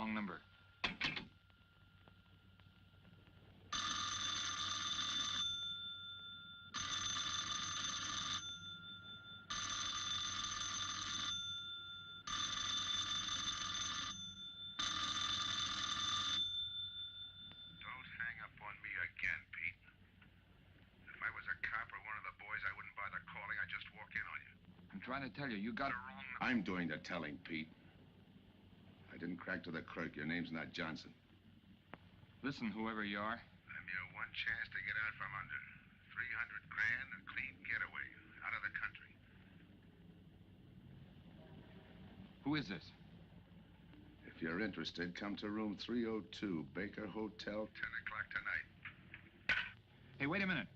wrong number. Trying to tell you, you got it wrong. I'm doing the telling, Pete. I didn't crack to the clerk. Your name's not Johnson. Listen, whoever you are. I'm your one chance to get out from under. 300 grand, a clean getaway, out of the country. Who is this? If you're interested, come to room 302, Baker Hotel, 10 o'clock tonight. Hey, wait a minute.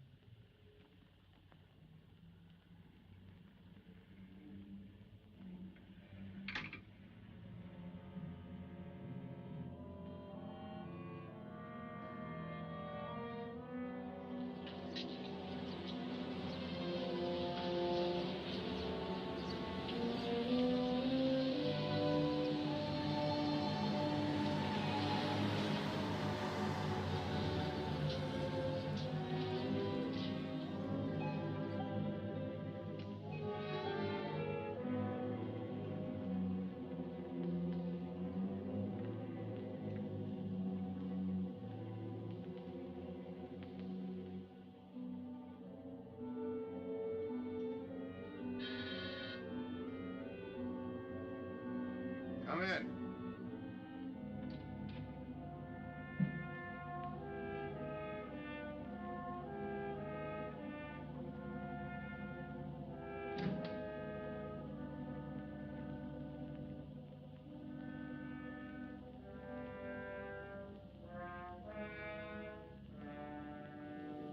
Come in.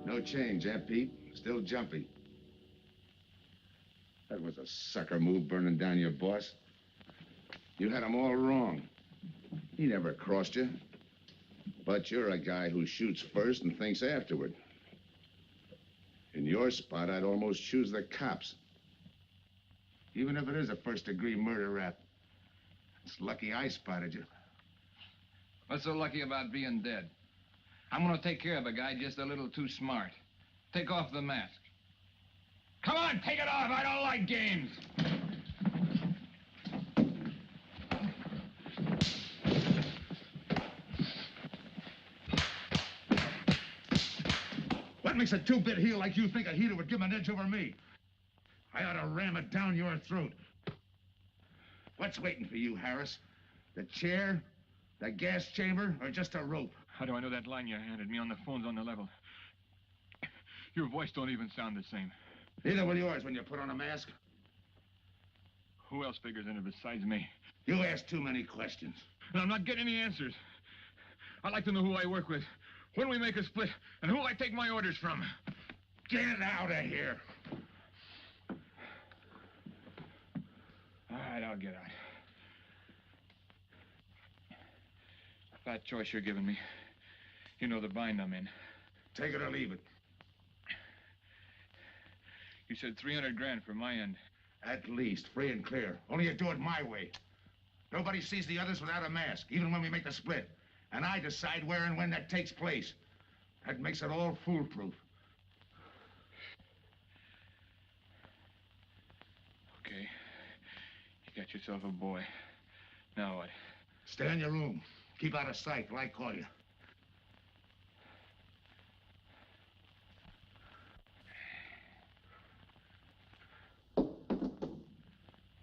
No change, eh, Pete? Still jumpy. That was a sucker move, burning down your boss. You had him all wrong. He never crossed you. But you're a guy who shoots first and thinks afterward. In your spot, I'd almost choose the cops. Even if it is a first-degree murder rap. It's lucky I spotted you. What's so lucky about being dead? I'm gonna take care of a guy just a little too smart. Take off the mask. Come on, take it off. I don't like games. What makes a two-bit heel like you think a heater would give him an edge over me? I ought to ram it down your throat. What's waiting for you, Harris? The chair, the gas chamber, or just a rope? How do I know that line you handed me on the phone's on the level? Your voice don't even sound the same. Neither will yours when you put on a mask. Who else figures in it besides me? You ask too many questions. And I'm not getting any answers. I'd like to know who I work with, when we make a split, and who I take my orders from. Get out of here. All right, I'll get out. That choice you're giving me. You know the bind I'm in. Take it or leave it. You said 300 grand for my end. At least, free and clear. Only you do it my way. Nobody sees the others without a mask, even when we make the split. And I decide where and when that takes place. That makes it all foolproof. Okay. You got yourself a boy. Now what? Stay in your room. Keep out of sight till I call you.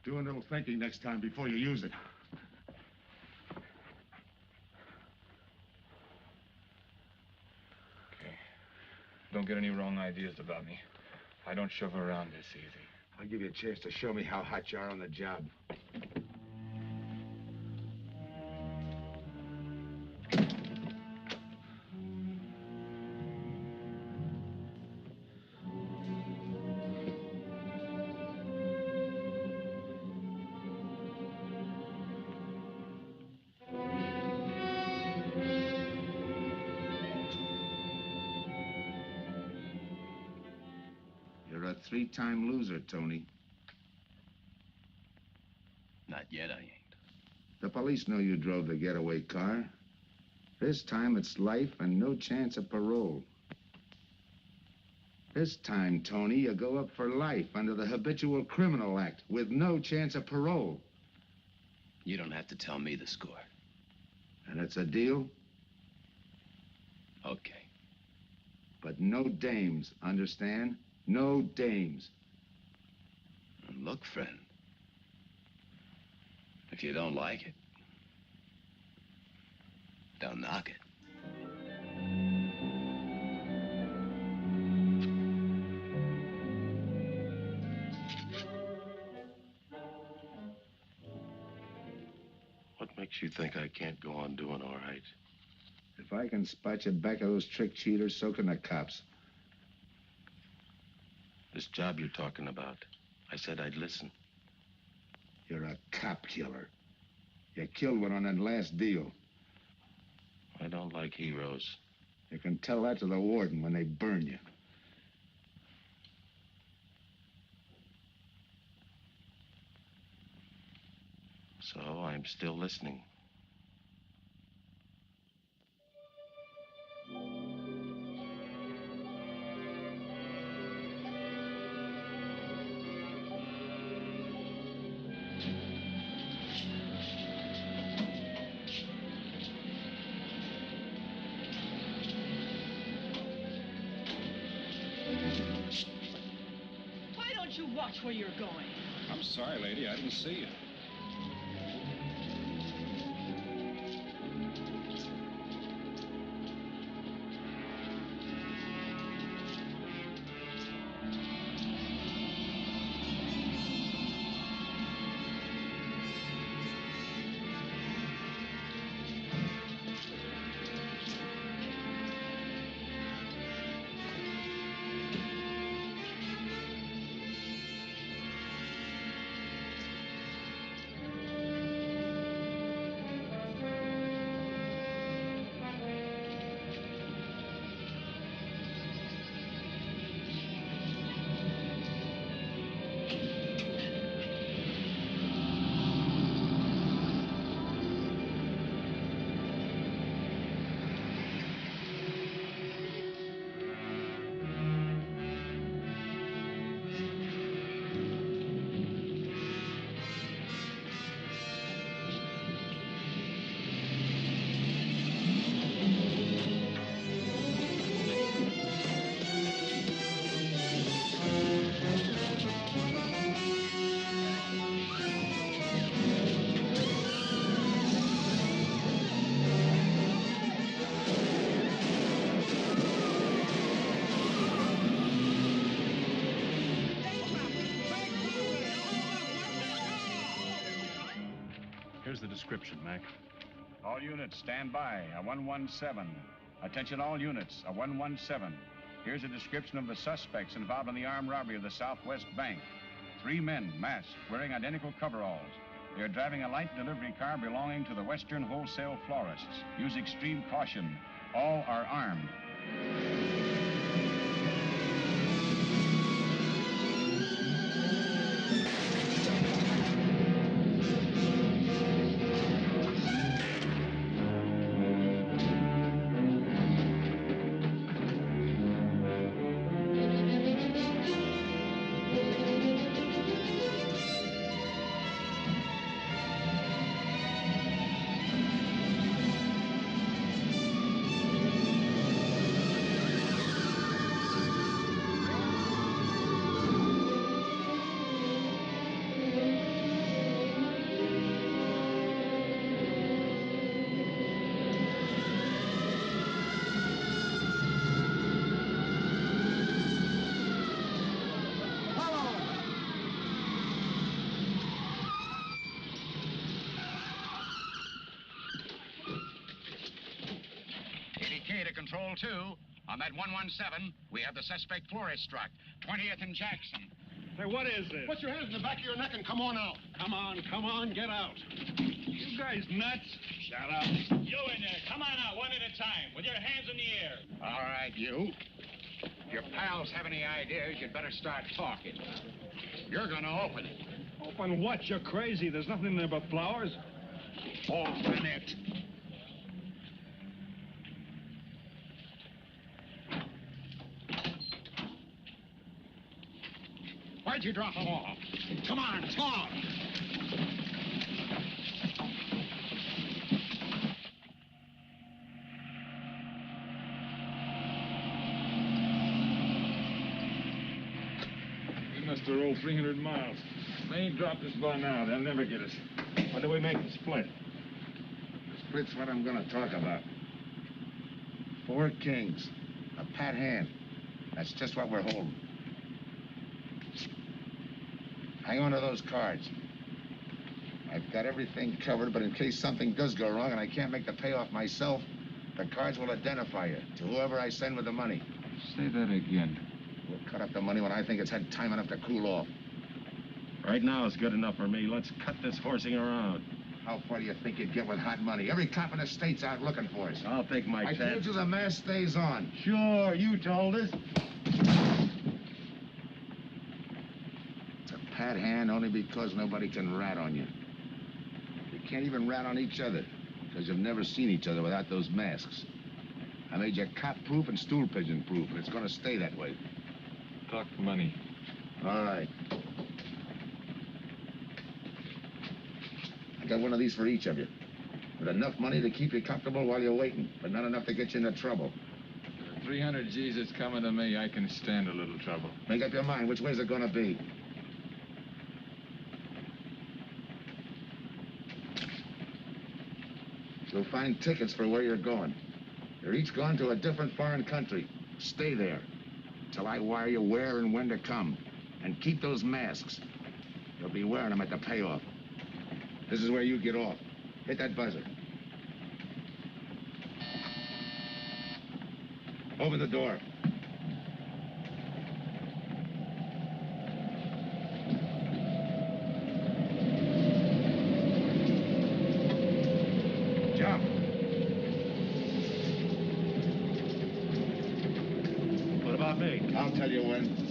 Do a little thinking next time before you use it. Okay. Don't get any wrong ideas about me. I don't shove around this easy. I'll give you a chance to show me how hot you are on the job. You're a three-time loser, Tony. Not yet, I ain't. The police know you drove the getaway car. This time it's life and no chance of parole. This time, Tony, you go up for life under the Habitual Criminal Act with no chance of parole. You don't have to tell me the score. And it's a deal? Okay. But no dames, understand? No dames. And look, friend, if you don't like it, don't knock it. What makes you think I can't go on doing all right? If I can spot you back of those trick cheaters, so can the cops. This job you're talking about, I said I'd listen. You're a cop killer. You killed one on that last deal. I don't like heroes. You can tell that to the warden when they burn you. So I'm still listening. Why don't you watch where you're going? I'm sorry, lady. I didn't see you. Here's the description, Mac. All units, stand by. A 117. Attention all units, a 117. Here's a description of the suspects involved in the armed robbery of the Southwest Bank. 3 men, masked, wearing identical coveralls. They're driving a light delivery car belonging to the Western Wholesale Florists. Use extreme caution. All are armed. Control 2. On that 117, we have the suspect florist struck. 20th and Jackson. Hey, what is this? Put your hands in the back of your neck and come on out. Come on, get out. You guys nuts? Shut up. You in there, come on out one at a time, with your hands in the air. All right, you. If your pals have any ideas, you'd better start talking. You're gonna open it. Open what? You're crazy. There's nothing in there but flowers. Open it. Why'd you drop them off? Come on, talk. We must have rolled 300 miles. If they ain't dropped us by now, they'll never get us. When do we make the split? The split's what I'm gonna talk about. 4 kings, a pat hand. That's just what we're holding. Hang on to those cards. I've got everything covered, but in case something does go wrong and I can't make the payoff myself, the cards will identify you to whoever I send with the money. Say that again. We'll cut up the money when I think it's had time enough to cool off. Right now is good enough for me. Let's cut this horsing around. How far do you think you'd get with hot money? Every cop in the state's out looking for us. I'll take my I chance. told you the mask stays on. Sure, you told us. It's a pat hand only because nobody can rat on you. You can't even rat on each other because you've never seen each other without those masks. I made you cop-proof and stool-pigeon-proof, and it's going to stay that way. Talk money. All right. I got one of these for each of you. With enough money to keep you comfortable while you're waiting, but not enough to get you into trouble. For 300 G's that's coming to me, I can stand a little trouble. Make up your mind. Which way's it gonna be? You'll find tickets for where you're going. You're each going to a different foreign country. Stay there till I wire you where and when to come. And keep those masks. You'll be wearing them at the payoff. This is where you get off. Hit that buzzer. Open the door. Jump. What about me? I'll tell you when.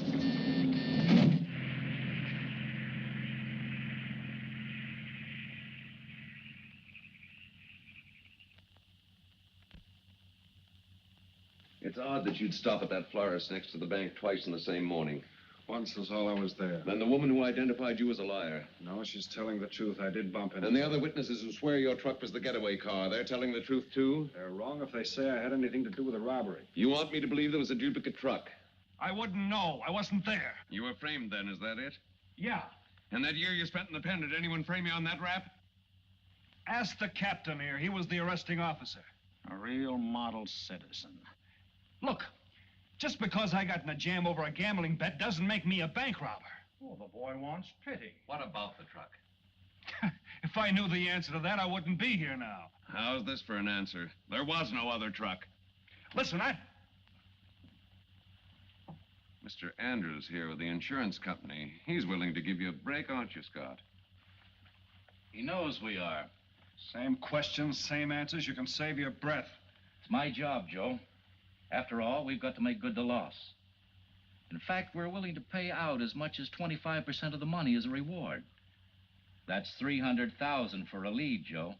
It's odd that you'd stop at that florist next to the bank twice in the same morning. Once was all I was there. Then the woman who identified you as a liar. No, she's telling the truth. I did bump into And the other witnesses who swear your truck was the getaway car, they're telling the truth, too? They're wrong if they say I had anything to do with the robbery. You want me to believe there was a duplicate truck? I wouldn't know. I wasn't there. You were framed then, is that it? Yeah. And that year you spent in the pen, did anyone frame you on that rap? Ask the captain here. He was the arresting officer. A real model citizen. Look, just because I got in a jam over a gambling bet doesn't make me a bank robber. Oh, the boy wants pity. What about the truck? If I knew the answer to that, I wouldn't be here now. How's this for an answer? There was no other truck. Listen, Mr. Andrews here with the insurance company. He's willing to give you a break, aren't you, Scott? He knows we are. Same questions, same answers. You can save your breath. It's my job, Joe. After all, we've got to make good the loss. In fact, we're willing to pay out as much as 25% of the money as a reward. That's $300,000 for a lead, Joe.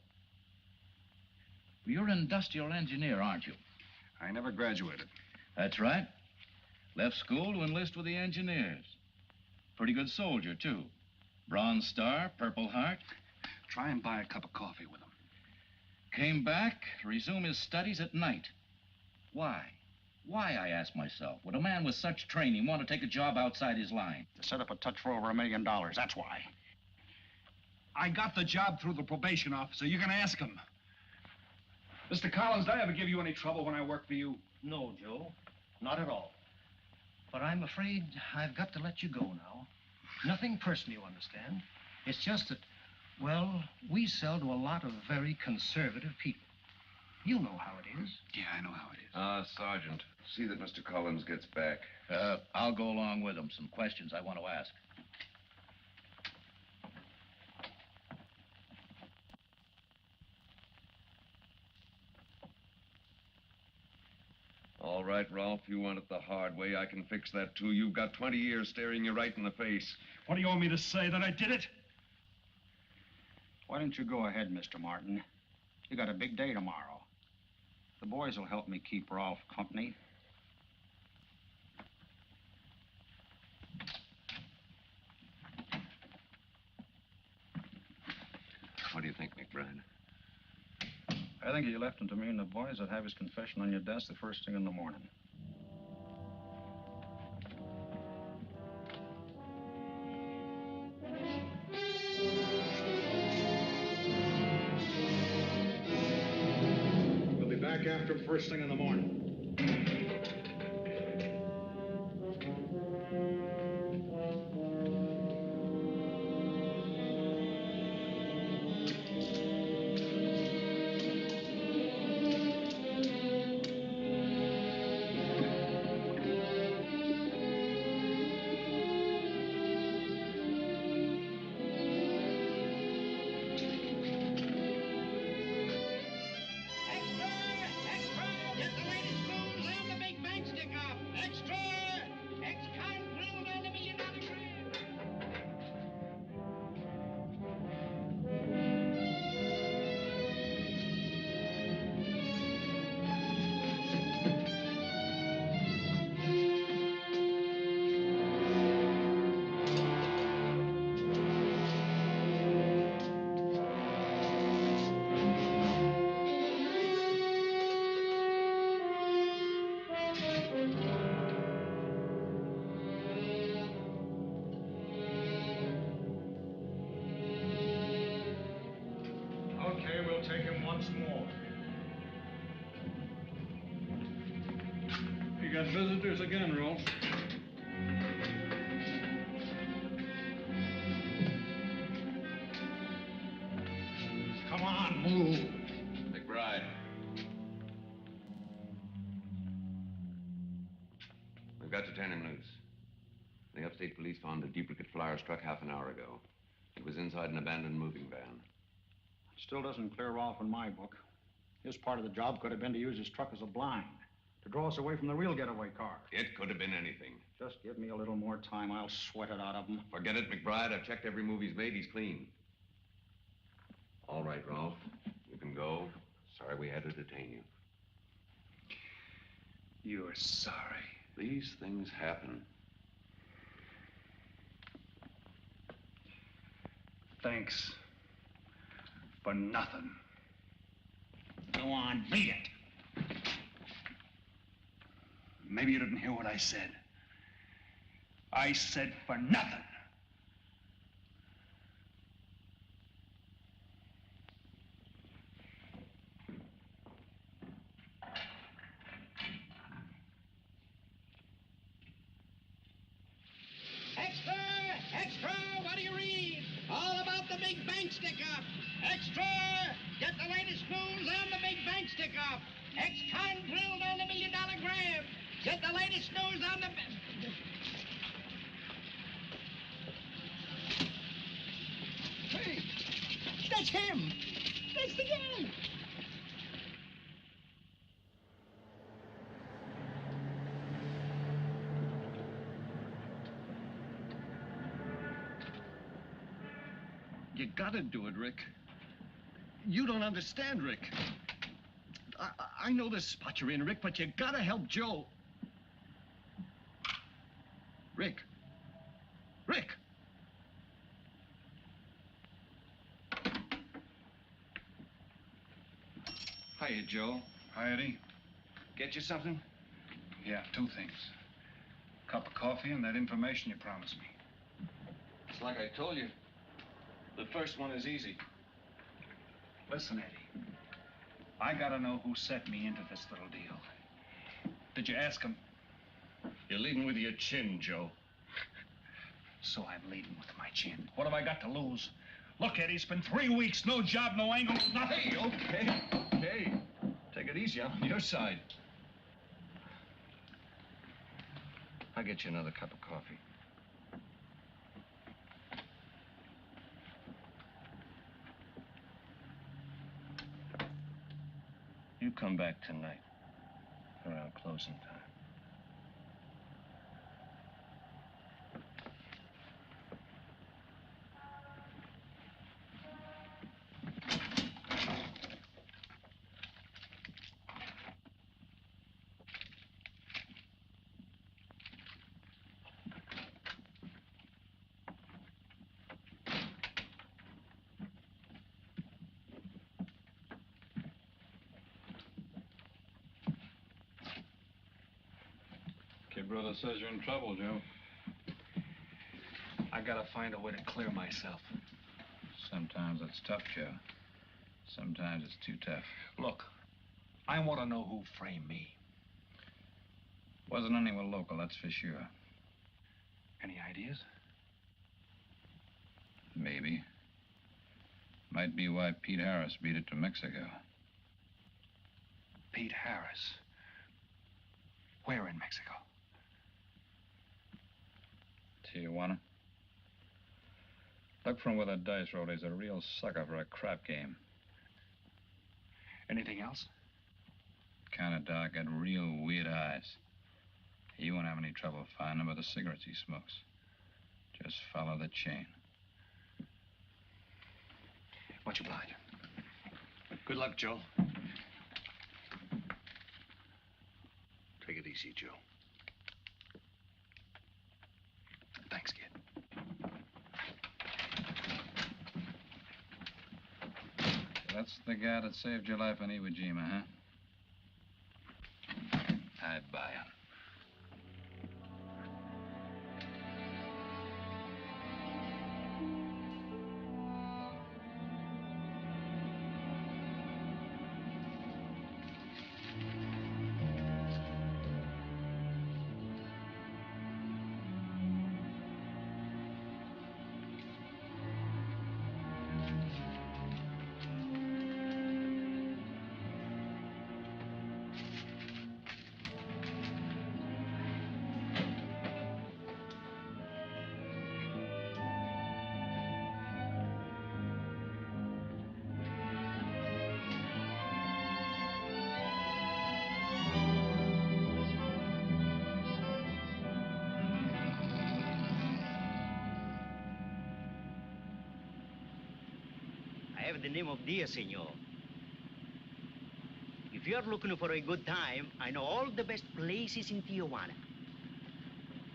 You're an industrial engineer, aren't you? I never graduated. That's right. Left school to enlist with the engineers. Pretty good soldier, too. Bronze Star, Purple Heart. Try and buy a cup of coffee with him. Came back to resume his studies at night. Why? Why, I ask myself, would a man with such training want to take a job outside his line? To set up a touch for over $1 million, that's why. I got the job through the probation officer. You can ask him. Mr. Collins, did I ever give you any trouble when I worked for you? No, Joe. Not at all. But I'm afraid I've got to let you go now. Nothing personal, you understand. It's just that, well, we sell to a lot of very conservative people. You know how it is. Yeah, I know how it is. Sergeant, see that Mr. Collins gets back. I'll go along with him. Some questions I want to ask. All right, Ralph, you want it the hard way. I can fix that, too. You've got 20 years staring you right in the face. What do you want me to say, that I did it? Why don't you go ahead, Mr. Martin? You got a big day tomorrow. The boys will help me keep Rolf company. What do you think, McBride? I think you left him to me and the boys would have his confession on your desk the first thing in the morning. We'll be back after him first thing in the morning. Okay, we'll take him once more. You got visitors again, Rolf. Come on, move. McBride. We've got to turn him loose. The upstate police found a duplicate flyer struck half an hour ago. It was inside an abandoned moving van. Still doesn't clear Rolf in my book. His part of the job could have been to use his truck as a blind, to draw us away from the real getaway car. It could have been anything. Just give me a little more time. I'll sweat it out of him. Forget it, McBride. I've checked every move he's made. He's clean. All right, Rolf. You can go. Sorry we had to detain you. You're sorry. These things happen. Thanks. For nothing. Go on, beat it. Maybe you didn't hear what I said. I said for nothing. Extra! Extra! What do you read? All about the big bank stick-up. Extra! Get the latest news on the big bank stick-up. Ex-con drilled on the $1 million grab. Get the latest news on the... Hey, that's him. That's the guy. You gotta do it, Rick. You don't understand, Rick. I know the spot you're in, Rick, but you gotta help Joe. Rick. Rick! Hiya, Joe. Hi, Eddie. Get you something? Yeah, two things. Cup of coffee and that information you promised me. It's like I told you. The first one is easy. Listen, Eddie. I gotta know who set me into this little deal. Did you ask him? You're leading with your chin, Joe. So I'm leading with my chin. What have I got to lose? Look, Eddie, it's been 3 weeks. No job, no angle, nothing. Hey, okay. Take it easy. I'm on your side. I'll get you another cup of coffee. You come back tonight, around closing time. brother says you're in trouble, Joe. I gotta find a way to clear myself. Sometimes it's tough, Joe. Sometimes it's too tough. Look, I want to know who framed me. Wasn't anyone local, that's for sure. Any ideas? Maybe. Might be why Pete Harris beat it to Mexico. Pete Harris? Where in Mexico? Tijuana. Look from where the dice rolled. He's a real sucker for a crap game. Anything else? Kind of dark, got real weird eyes. He won't have any trouble finding him by the cigarettes he smokes. Just follow the chain. Much obliged. Good luck, Joe. Take it easy, Joe. Thanks, kid. That's the guy that saved your life on Iwo Jima, huh? I buy him. I have the name of Dia, senor. If you are looking for a good time, I know all the best places in Tijuana.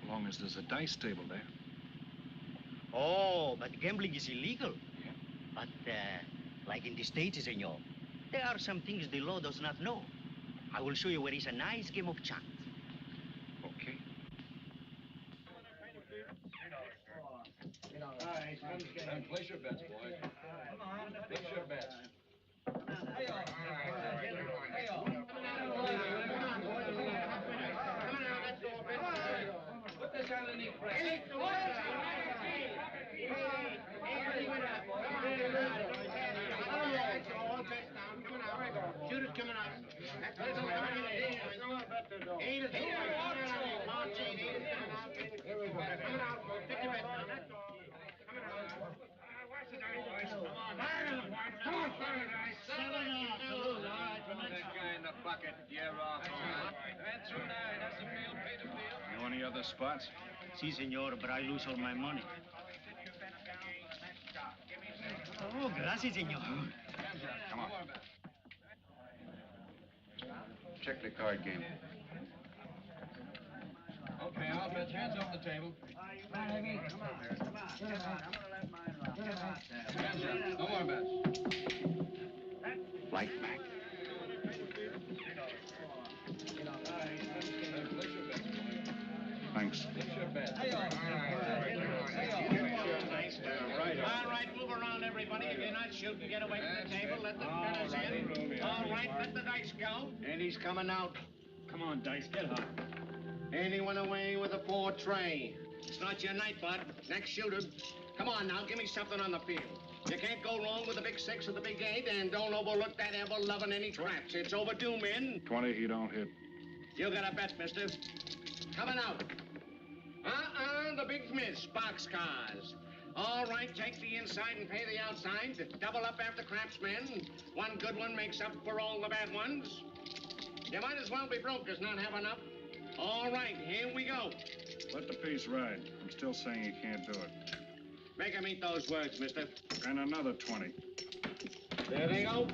As long as there's a dice table there. Oh, but gambling is illegal. But, like in the States, senor, there are some things the law does not know. I will show you where is a nice game of chance. Okay. Place your bets, boys. Come on. Place your bets. Put this underneath press. Shooters coming out. You any other spots? Si, senor, but I lose all my money. Oh, gracias, senor. Come on. Check the card game. Okay, I'll bet hands off the table. No more bets. Light back. Thanks. All right, move around, everybody. If you're not shooting, get away from the table. Let the fellas in. All right, let the dice go. And he's coming out. Come on, Dice, get hot. And he went away with a 4 tray. It's not your night, bud. Next shooter. Come on now, give me something on the field. You can't go wrong with the big 6 or the big 8, and don't overlook that ever-loving any traps. It's overdue, men. 20, he don't hit. You got a bet, mister. Coming out. The big miss, boxcars. All right, take the inside and pay the outside. Double up after craps, men. One good one makes up for all the bad ones. You might as well be broke as not have enough. All right, here we go. Let the piece ride. I'm still saying he can't do it. Make him eat those words, mister. And another 20. There they go.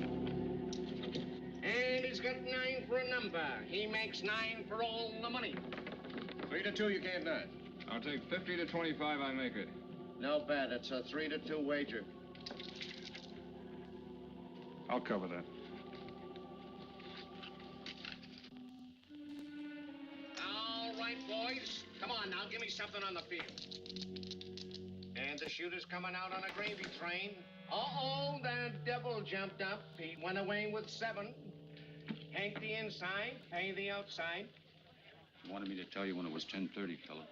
And he's got 9 for a number. He makes 9 for all the money. 3 to 2, you can't do it. I'll take 50 to 25, I make it. No bad. It's a 3 to 2 wager. I'll cover that. All right, boys. Come on now, give me something on the field. And the shooter's coming out on a gravy train. Uh-oh, the devil jumped up. He went away with 7. Hank the inside, pay the outside. You wanted me to tell you when it was 10:30, fella.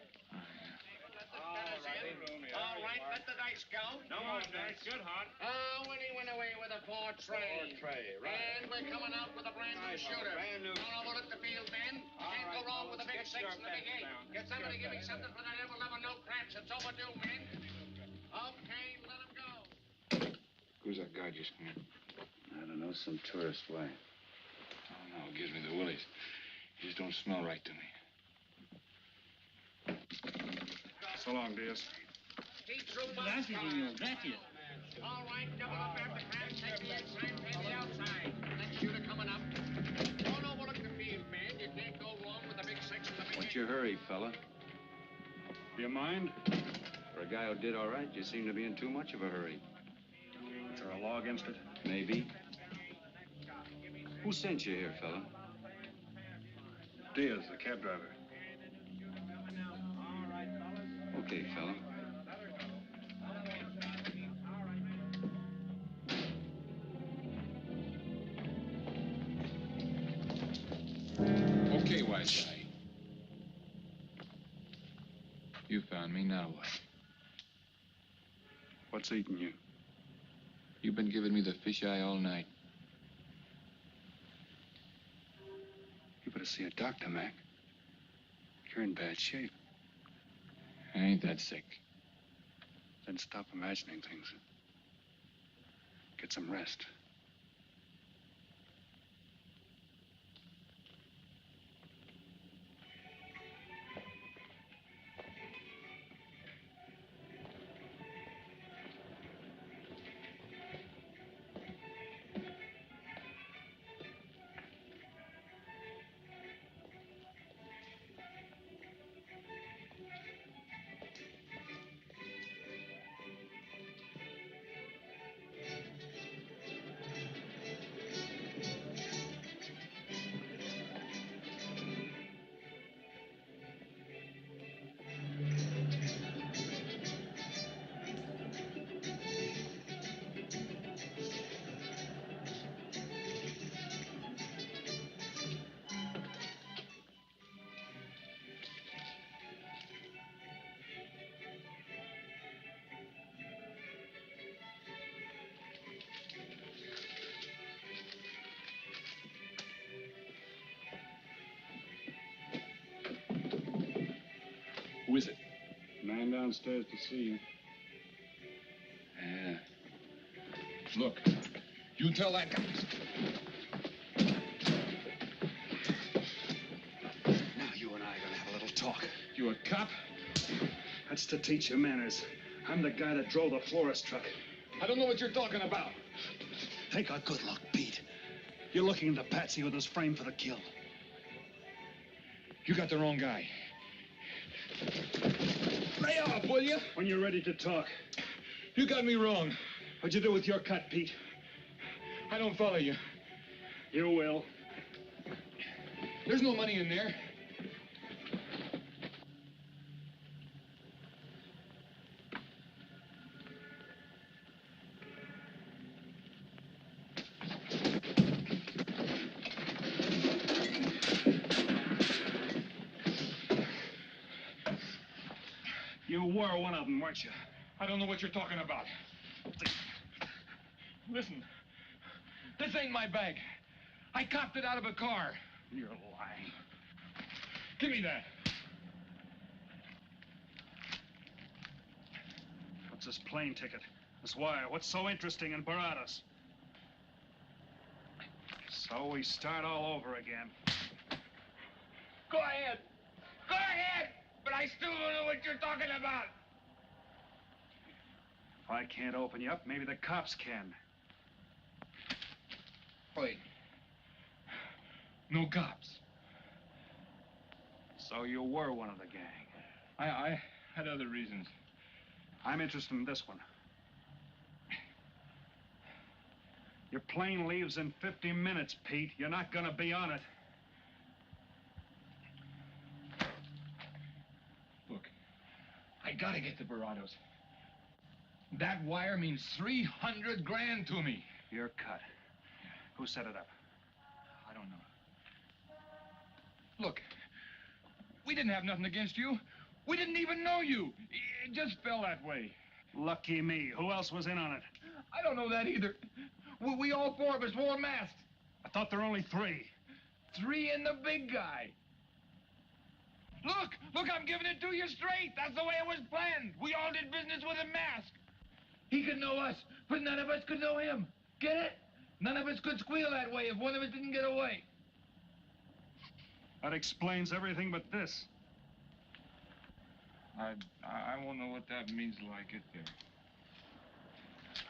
All right, let the dice go. No more dice. Good, Hart. Oh, when he went away with a 4 tray. 4 tray, right. And we're coming out with a brand new shooter. Brand new. Don't overlook the field, Ben. Can't go wrong with the big 6 and the big 8. Get somebody give me something for that ever-loving no craps. It's overdue, men. Okay, let him go. Who's that guy just come in? I don't know, some tourist. Why? Oh, no, it gives me the willies. He just don't smell right to me. So long, Diaz. Gracias, señor. Gracias. All right, double up after craps. Take the inside, pay the outside. Next shooter coming up. Don't overlook the field, man. You can't go wrong with the big 6 and the big 8. What's your hurry, fella? Do you mind? For a guy who did all right, you seem to be in too much of a hurry. Is there a law against it? Maybe. Who sent you here, fella? Diaz, the cab driver. Okay, fella. Okay, wise guy. You found me, now what? What's eating you? You've been giving me the fisheye all night. You better see a doctor, Mac. You're in bad shape. I ain't that sick. Then stop imagining things. Get some rest. Who is it? Man downstairs to see you. Yeah. Look, you tell that guy. Now you and I are gonna have a little talk. You a cop? That's to teach you manners. I'm the guy that drove the florist truck. I don't know what you're talking about. Take a good look, Pete. You're looking at the patsy who was framed for the kill. You got the wrong guy. Lay off, will you? When you're ready to talk. You got me wrong. What'd you do with your cut, Pete? I don't follow you. You will. There's no money in there. You were one of them, weren't you? I don't know what you're talking about. Listen, this ain't my bag. I copped it out of a car. You're lying. Give me that. What's this plane ticket? This wire? What's so interesting in Baradas? So we start all over again. Go ahead. Go ahead. But I still don't know what you're talking about. If I can't open you up, maybe the cops can. Wait. No cops. So you were one of the gang. I had other reasons. I'm interested in this one. Your plane leaves in 50 minutes, Pete. You're not gonna be on it. I gotta get to Barados. That wire means 300 grand to me. You're cut. Who set it up? I don't know. Look, we didn't have nothing against you. We didn't even know you. It just fell that way. Lucky me. Who else was in on it? I don't know that either. We all four of us wore masks. I thought there were only 3. 3 and the big guy. Look, I'm giving it to you straight. That's the way it was planned. We all did business with a mask. He could know us, but none of us could know him. Get it? None of us could squeal that way if one of us didn't get away. That explains everything but this. I won't know what that means till I get there.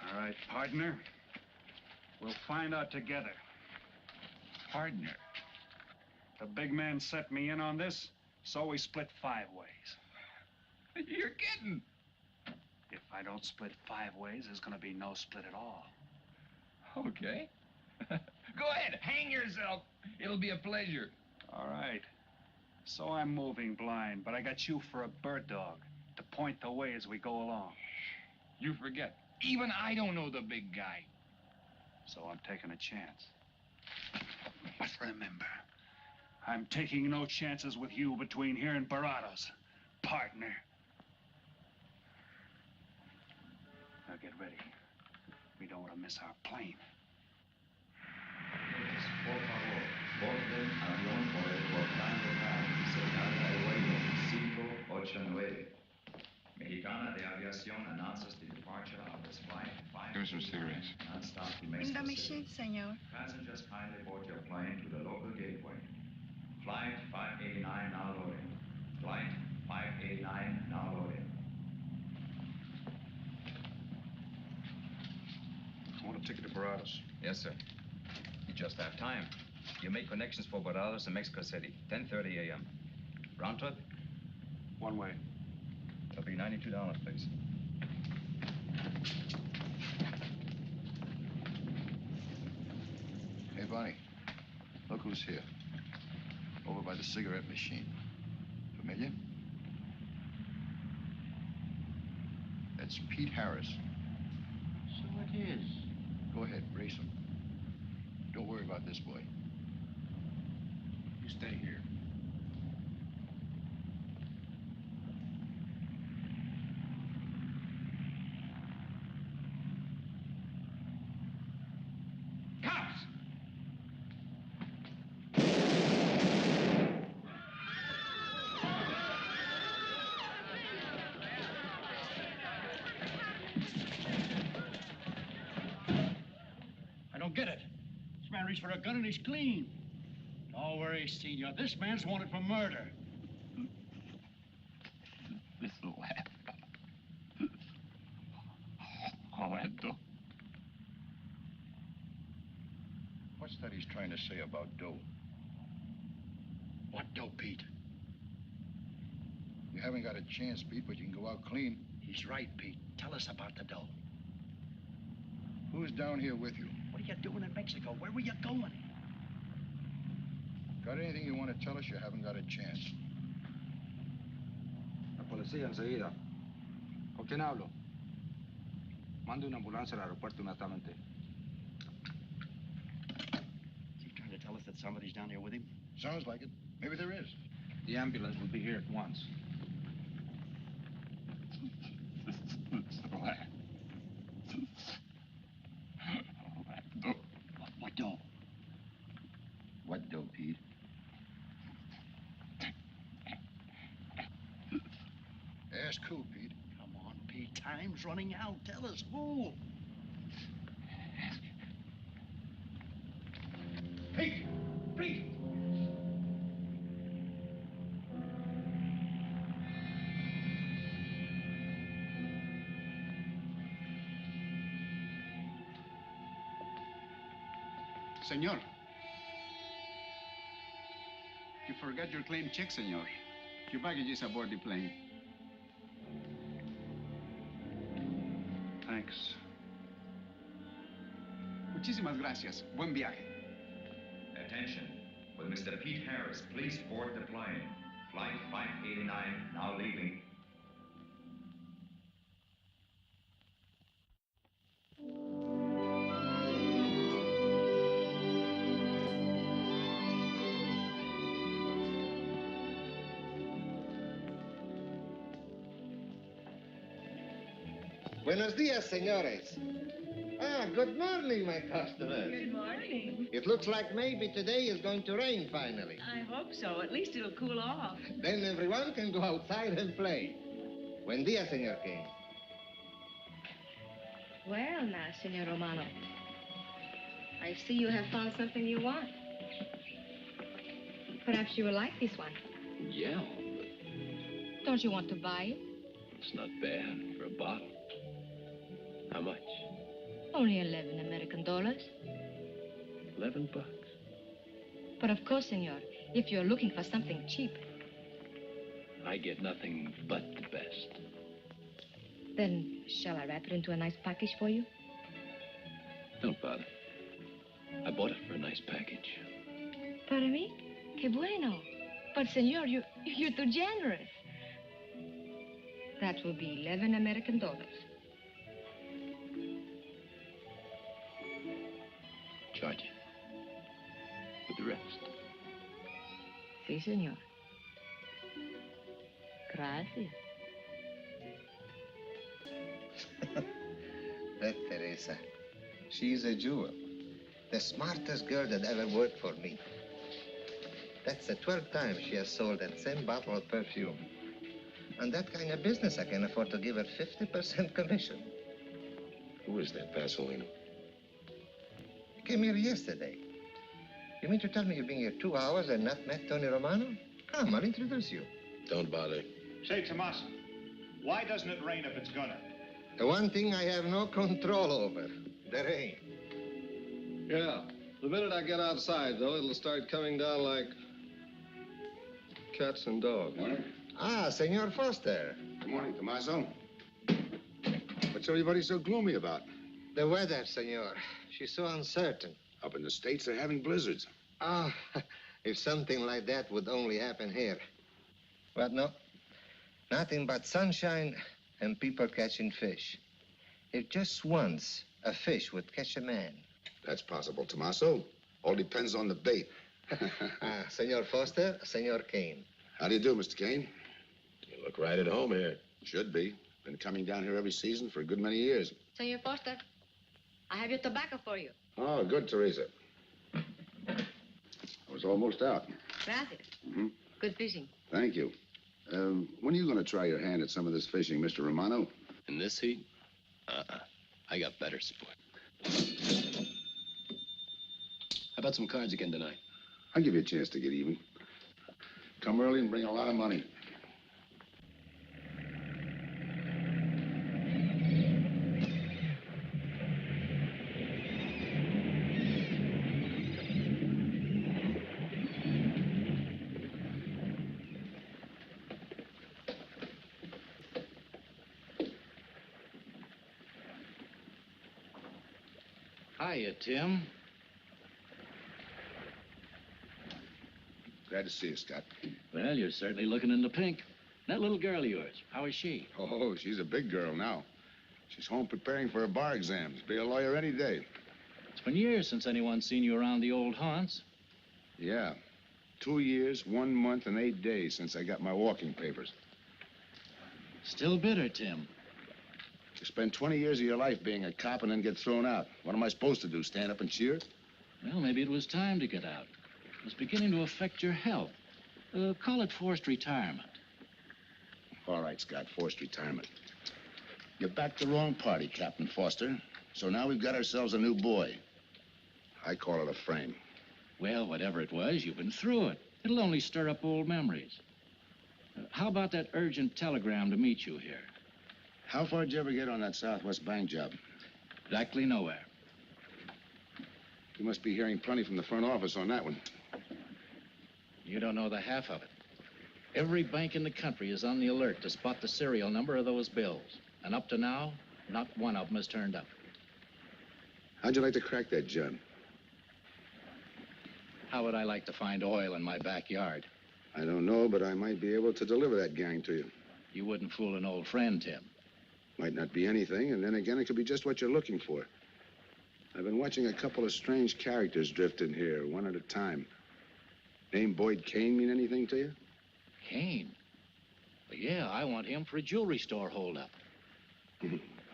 All right, partner. We'll find out together. Partner? The big man set me in on this, so we split 5 ways. You're kidding. If I don't split 5 ways, there's gonna be no split at all. Okay. Go ahead, hang yourself. It'll be a pleasure. All right. So I'm moving blind, but I got you for a bird dog to point the way as we go along. You forget. Even I don't know the big guy. So I'm taking a chance. But remember, I'm taking no chances with you between here and Barados, partner. Now get ready. We don't want to miss our plane. Por favor, borden avión por el portal local, señal de vuelo 589. Mexicana de Aviación announces the departure of this flight 5. Here's some cigarettes. Non-stop to In Mexico the City. machine, senor. Passengers kindly board your plane to the local gateway. Flight 589 now loading. Flight 589 now loading. I want a ticket to Barados. Yes, sir. You just have time. You make connections for Barados and Mexico City, 10:30 a.m. Round trip? One way. It'll be $92, please. Hey, Bonnie. Look who's here. Over by the cigarette machine. Familiar? That's Pete Harris. So it is. Go ahead, brace him. Don't worry about this boy. You stay here. Cops! I don't get it. This man reached for a gun and he's clean. Don't worry, senor. This man's wanted for murder. This'll laugh. Orlando. What's that he's trying to say about dough? What dough, Pete? You haven't got a chance, Pete, but you can go out clean. He's right, Pete. Tell us about the dough. Who's down here with you? What are you doing in Mexico? Where were you going? Got anything you want to tell us? You haven't got a chance. La policía enseguida. ¿Con quién hablo? Mande una ambulancia al aeropuerto inmediatamente. Is he trying to tell us that somebody's down here with him? Sounds like it. Maybe there is. The ambulance will be here at once. What dough? What dough, Pete? Ask who, Pete? Come on, Pete. Time's running out. Tell us who. Pete! Pete! Senor. You forgot your claim check, senor. Your baggage is aboard the plane. Thanks. Muchísimas gracias. Buen viaje. Attention. Will Mr. Pete Harris please board the plane? Flight 589 now leaving. Buenos dias, senores. Ah, good morning, my customers. Good morning. It looks like maybe today is going to rain finally. I hope so. At least it'll cool off. Then everyone can go outside and play. Buen dia, Senor King. Well, now, Senor Romano, I see you have found something you want. Perhaps you will like this one. Yeah, Don't you want to buy it? it's not bad for a bottle. How much? Only 11 American dollars. $11. But of course, senor, if you're looking for something cheap, I get nothing but the best. then shall I wrap it into a nice package for you? Don't bother. I bought it for a nice package. Para mí? Que bueno. But, senor, you're too generous. That will be 11 American dollars. Charge it. With the rest. Si, senor. Gracias. That Teresa, she's a jewel. The smartest girl that ever worked for me. That's the 12th time she has sold that same bottle of perfume. On that kind of business, I can afford to give her 50% commission. Who is that Vaseline? Came here yesterday. You mean to tell me you've been here 2 hours and not met Tony Romano? Come, I'll introduce you. Don't bother. Say, Tommaso, why doesn't it rain if it's gonna? The one thing I have no control over, the rain. Yeah. The minute I get outside, though, it'll start coming down like cats and dogs. Ah, Senor Foster. Good morning, Tommaso. What's everybody so gloomy about? The weather, senor. She's so uncertain. Up in the States, they're having blizzards. Ah, if something like that would only happen here. But no, nothing but sunshine and people catching fish. If just once a fish would catch a man. That's possible, Tommaso. All depends on the bait. Ah, Senor Foster, Senor Kane. How do you do, Mr. Kane? You look right at home here. Should be. Been coming down here every season for a good many years. Senor Foster, I have your tobacco for you. Oh, good, Teresa. I was almost out. Gracias. Mm-hmm. Good fishing. Thank you. When are you going to try your hand at some of this fishing, Mr. Romano? In this heat? I got better sport. How about some cards again tonight? I'll give you a chance to get even. Come early and bring a lot of money. Hiya, Tim. Glad to see you, Scott. Well, you're certainly looking in the pink. That little girl of yours, how is she? Oh, she's a big girl now. She's home preparing for her bar exams. Be a lawyer any day. It's been years since anyone's seen you around the old haunts. Yeah. 2 years, 1 month, and 8 days since I got my walking papers. Still bitter, Tim. You spend 20 years of your life being a cop and then get thrown out. What am I supposed to do, stand up and cheer? Well, maybe it was time to get out. It was beginning to affect your health. Call it forced retirement. All right, Scott, forced retirement. You backed the wrong party, Captain Foster. So now we've got ourselves a new boy. I call it a frame. Well, whatever it was, you've been through it. It'll only stir up old memories. How about that urgent telegram to meet you here? How far did you ever get on that Southwest Bank job? Exactly nowhere. You must be hearing plenty from the front office on that one. You don't know the half of it. Every bank in the country is on the alert to spot the serial number of those bills. And up to now, not one of them has turned up. How'd you like to crack that job? How would I like to find oil in my backyard? I don't know, but I might be able to deliver that gang to you. You wouldn't fool an old friend, Tim. Might not be anything, and then again, it could be just what you're looking for. I've been watching a couple of strange characters drift in here, one at a time. Name Boyd Kane mean anything to you? Kane? Well, yeah, I want him for a jewelry store holdup.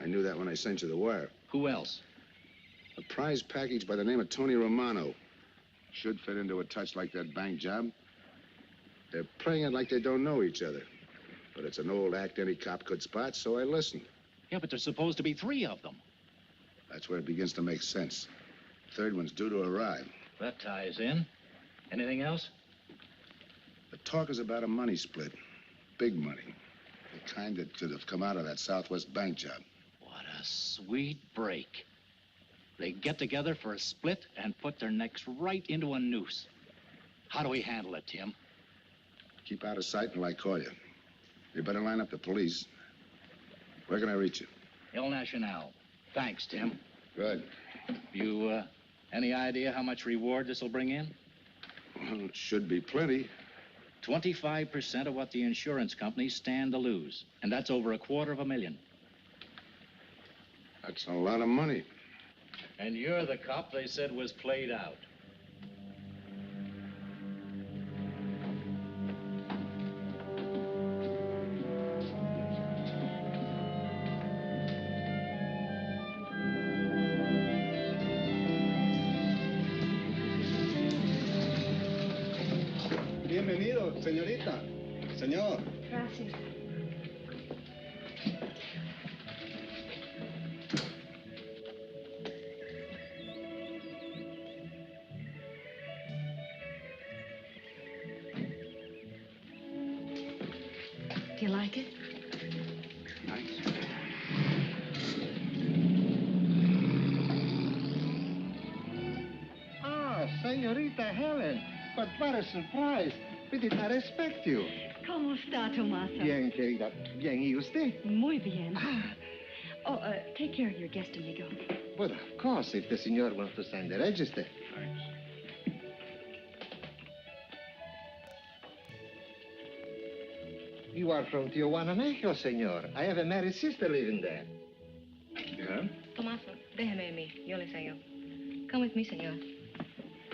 I knew that when I sent you the wire. Who else? A prize package by the name of Tony Romano. Should fit into a touch like that bank job. They're playing it like they don't know each other. But it's an old act any cop could spot, so I listened. Yeah, but there's supposed to be 3 of them. That's where it begins to make sense. Third one's due to arrive. That ties in. Anything else? The talk is about a money split. Big money. The kind that should have come out of that Southwest bank job. What a sweet break. They get together for a split and put their necks right into a noose. How do we handle it, Tim? Keep out of sight until I call you. You better line up the police. Where can I reach you? El Nacional. Thanks, Tim. Good. You, any idea how much reward this will bring in? Well, it should be plenty. 25% of what the insurance companies stand to lose. And that's over $250,000. That's a lot of money. And you're the cop they said was played out. Bienvenido, señorita. Señor. Gracias. Do you like it? Ah, señorita Helen. But what a surprise. We did not expect you. ¿Cómo está, Tomasa? Bien, querida. Bien, ¿y usted? Muy bien. Oh, take care of your guest, amigo. But of course, if the señor wants to sign the register. You are from Tijuana, Mexico, señor. I have a married sister living there. Yeah? Tomasa, déjeme a mí. Yo le enseño. Come with me, señor.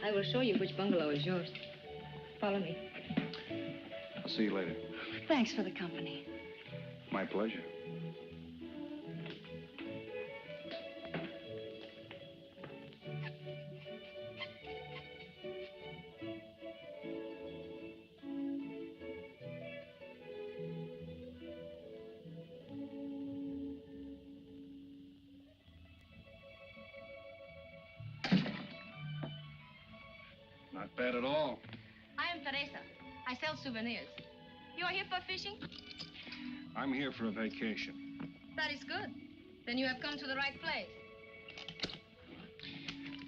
I will show you which bungalow is yours. Follow me. I'll see you later. Thanks for the company. My pleasure. Not bad at all. I am Teresa. I sell souvenirs. You are here for fishing? I'm here for a vacation. That is good. Then you have come to the right place.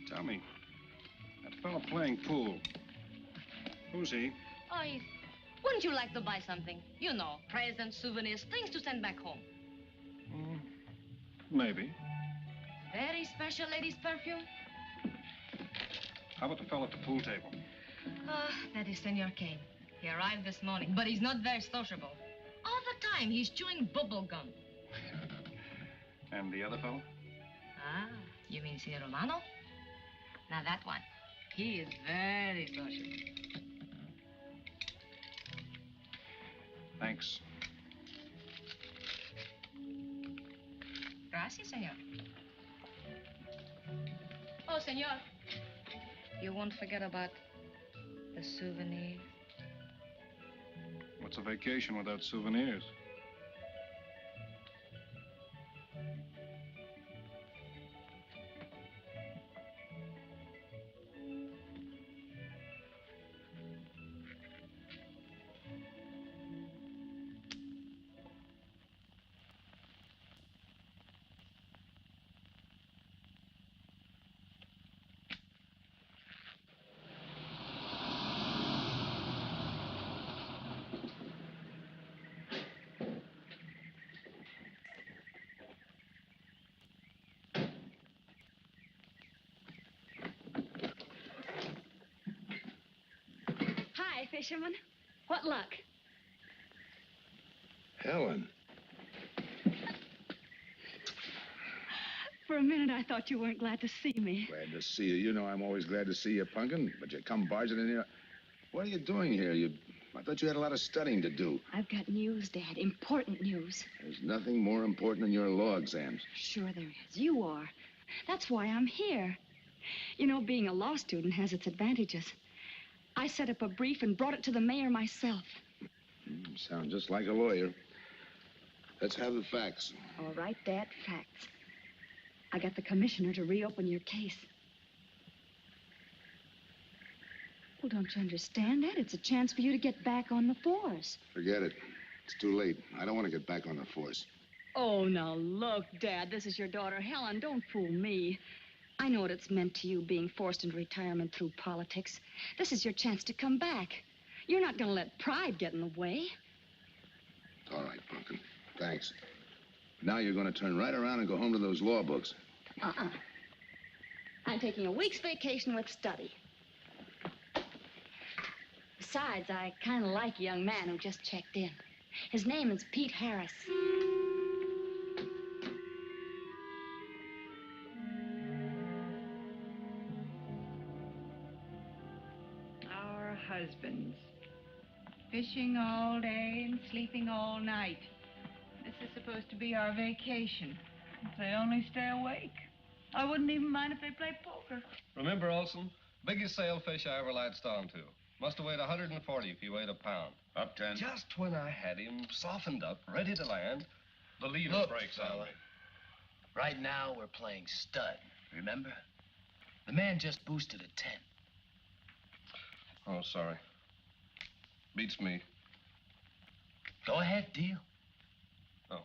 Tell me, that fellow playing pool, who's he? Oh, wouldn't you like to buy something? You know, presents, souvenirs, things to send back home. Maybe. Very special ladies' perfume. How about the fellow at the pool table? That is Senor Kane. He arrived this morning, but he's not very sociable. All the time, he's chewing bubble gum. And the other fellow? Ah, you mean Senor Romano? Now, that one. He is very sociable. Thanks. Gracias, senor. Oh, senor. You won't forget about the souvenirs. What's a vacation without souvenirs? Hi, fisherman. What luck? Helen. For a minute, I thought you weren't glad to see me. Glad to see you. You know I'm always glad to see you, Punkin, but you come barging in here. What are you doing here? You I thought you had a lot of studying to do. I've got news, Dad. Important news. There's nothing more important than your law exams. Sure there is. You are. That's why I'm here. You know, being a law student has its advantages. I set up a brief and brought it to the mayor myself. You sound just like a lawyer. Let's have the facts. All right, Dad, facts. I got the commissioner to reopen your case. Well, don't you understand that? It's a chance for you to get back on the force. Forget it. It's too late. I don't want to get back on the force. Oh, now look, Dad, this is your daughter, Helen. Don't fool me. I know what it's meant to you, being forced into retirement through politics. This is your chance to come back. You're not going to let pride get in the way. All right, Pumpkin. Thanks. Now you're going to turn right around and go home to those law books. I'm taking a week's vacation with study. Besides, I kind of like a young man who just checked in. His name is Pete Harris. Our husbands. Fishing all day and sleeping all night. This is supposed to be our vacation. If they only stay awake. I wouldn't even mind if they played poker. Remember, Olson, biggest sailfish I ever latched onto. Must have weighed 140 if he weighed a pound. Up 10. Just when I had him softened up, ready to land, the leader Look, breaks on fella. me. Right now, we're playing stud, remember? The man just boosted a 10. Oh, sorry. Beats me. Go ahead, deal. Oh.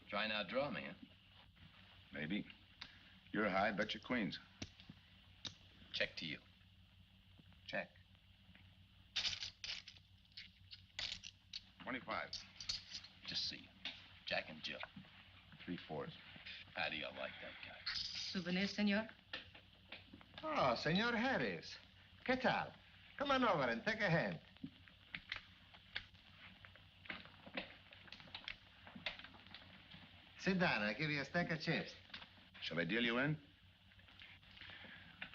Try and outdraw me, huh? Maybe. You're high, bet your queens. Check to you. Check. 25. Just see you. Jack and Jill. 3/4. How do you like that guy? Souvenir, senor? Oh, Senor Harris. ¿Qué tal? Come on over and take a hand. Sit down. I'll give you a stack of chips. Shall I deal you in?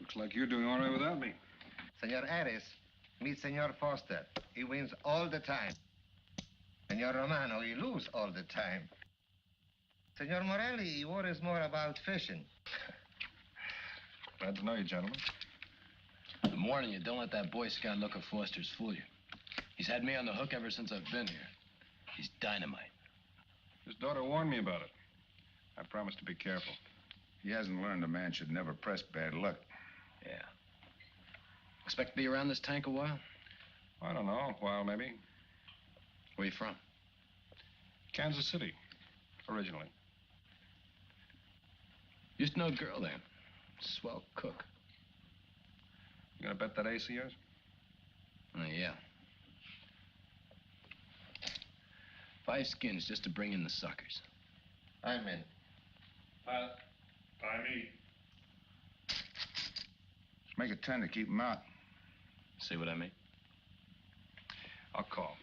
Looks like you're doing all right without me. Senor Harris, meet Senor Foster. He wins all the time. Senor Romano, he loses all the time. Senor Morelli, he worries more about fishing. Glad to know you, gentlemen. I'm warning you, don't let that Boy Scout look of Foster's fool you. He's had me on the hook ever since I've been here. He's dynamite. His daughter warned me about it. I promised to be careful. He hasn't learned a man should never press bad luck. Yeah. Expect to be around this tank a while? I don't know, a while maybe. Where you from? Kansas City, originally. Used to know a girl there. Swell cook. You gonna bet that ace of yours? Yeah. 5 skins just to bring in the suckers. I'm in. By me. Let's make it 10 to keep him out. See what I mean? I'll call.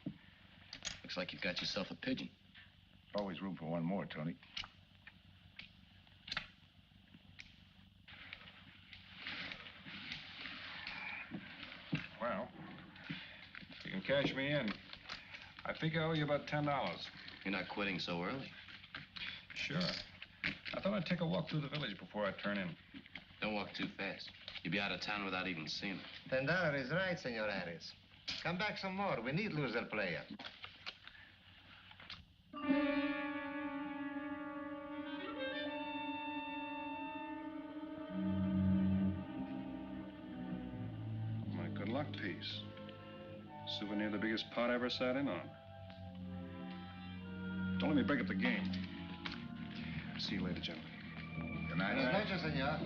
Looks like you've got yourself a pigeon. Always room for one more, Tony. Well, if you can cash me in, I think I owe you about $10. You're not quitting so early. Sure. I thought I'd take a walk through the village before I turn in. Don't walk too fast. You'll be out of town without even seeing it. $10 is right, Senor Harris. Come back some more. We need loser player. My good luck piece. Souvenir the biggest pot I ever sat in on. Don't let me break up the game. See you later, gentlemen. Good night. Buenas noches, senor.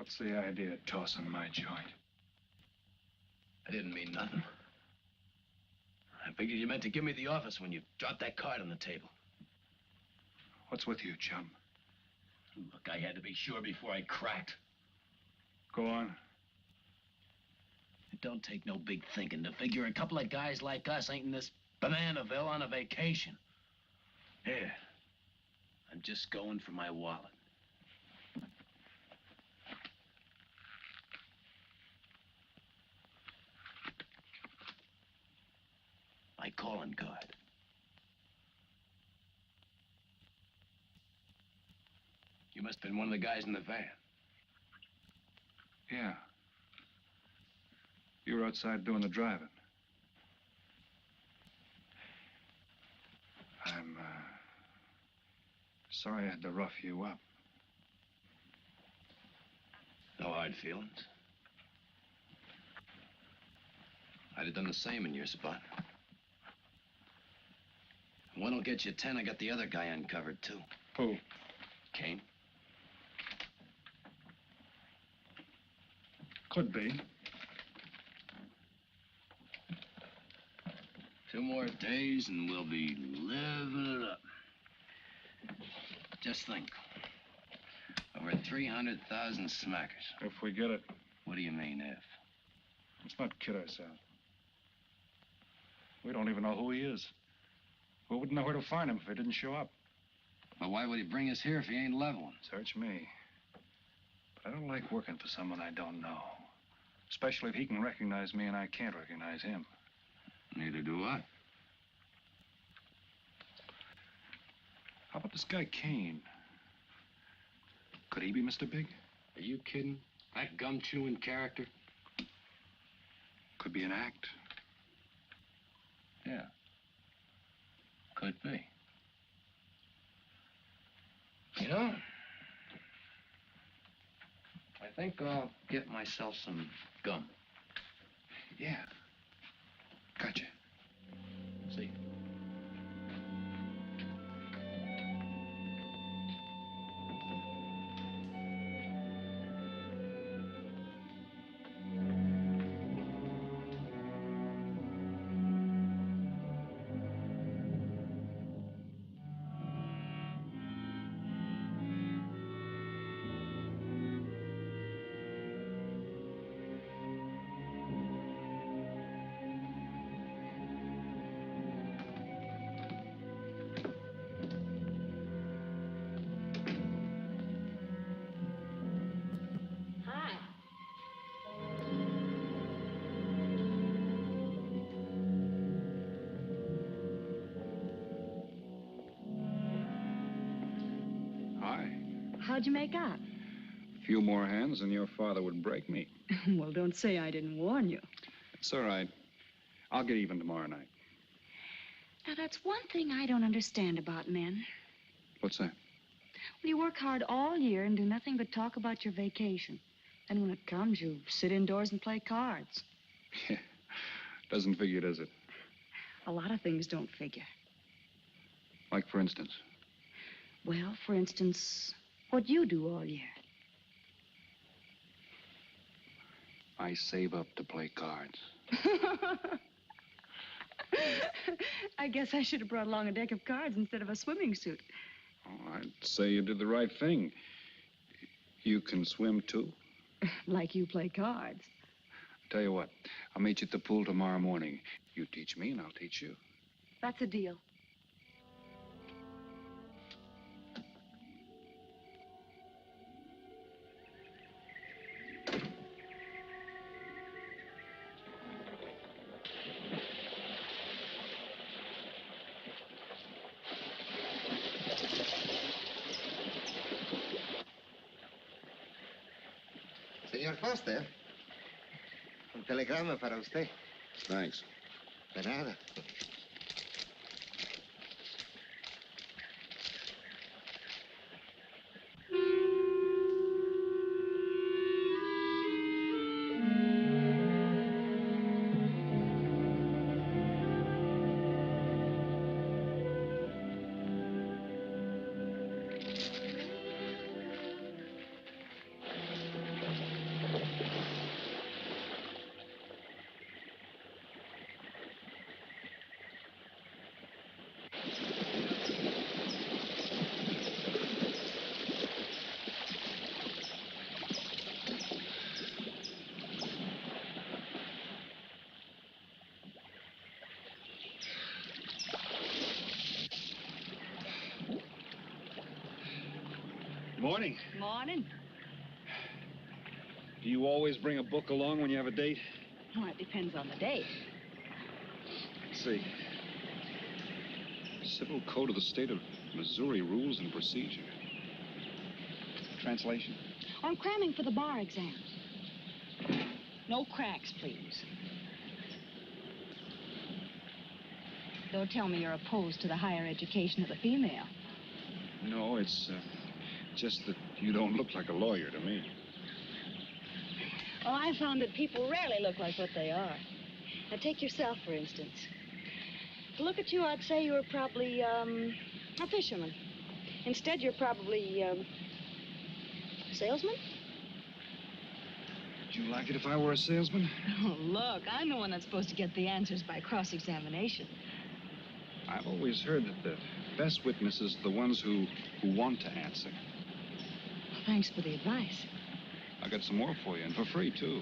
What's the idea of tossing my joint? I didn't mean nothing. I figured you meant to give me the office when you dropped that card on the table. What's with you, chum? Look, I had to be sure before I cracked. Go on. It don't take no big thinking to figure a couple of guys like us ain't in this Bananaville on a vacation. Here, I'm just going for my wallet. My calling card. You must have been one of the guys in the van. Yeah. You were outside doing the driving. I'm, sorry I had to rough you up. No hard feelings. I'd have done the same in your spot. One will get you 10. I got the other guy uncovered, too. Who? Kane. Could be. 2 more days and we'll be living it up. Just think. Over 300,000 smackers. If we get it. What do you mean, if? Let's not kid ourselves. We don't even know who he is. We wouldn't know where to find him if he didn't show up. But why would he bring us here if he ain't leveling? Search me. But I don't like working for someone I don't know. Especially if he can recognize me and I can't recognize him. Neither do I. How about this guy Kane? Could he be Mr. Big? Are you kidding? That gum-chewing character? Could be an act. Yeah. Could be. You know, I think I'll get myself some gum. Yeah. Gotcha. See. How'd you make out? A few more hands and your father would break me. Well, don't say I didn't warn you. It's all right. I'll get even tomorrow night. Now, that's one thing I don't understand about men. What's that? Well, you work hard all year and do nothing but talk about your vacation. Then when it comes, you sit indoors and play cards. Yeah. Doesn't figure, does it? A lot of things don't figure. Like, for instance? Well, for instance, what you do all year. I save up to play cards. I guess I should have brought along a deck of cards instead of a swimming suit. Oh, I'd say you did the right thing. You can swim, too? Like you play cards. Tell you what, I'll meet you at the pool tomorrow morning. You teach me and I'll teach you. That's a deal. Señor Foster, un telegrama para usted. Thanks. De nada. Morning. Morning. Do you always bring a book along when you have a date? Well, it depends on the date. Let's see. Civil Code of the State of Missouri Rules and Procedure. Translation? I'm cramming for the bar exam. No cracks, please. Don't tell me you're opposed to the higher education of the female. No, it's just that you don't look like a lawyer to me. Well, I found that people rarely look like what they are. Now, take yourself, for instance. To look at you, I'd say you were probably, a fisherman. Instead, you're probably, a salesman? Would you like it if I were a salesman? Oh, look, I'm the one that's supposed to get the answers by cross-examination. I've always heard that the best witnesses are the ones who want to answer. Well, thanks for the advice. I got some more for you, and for free, too.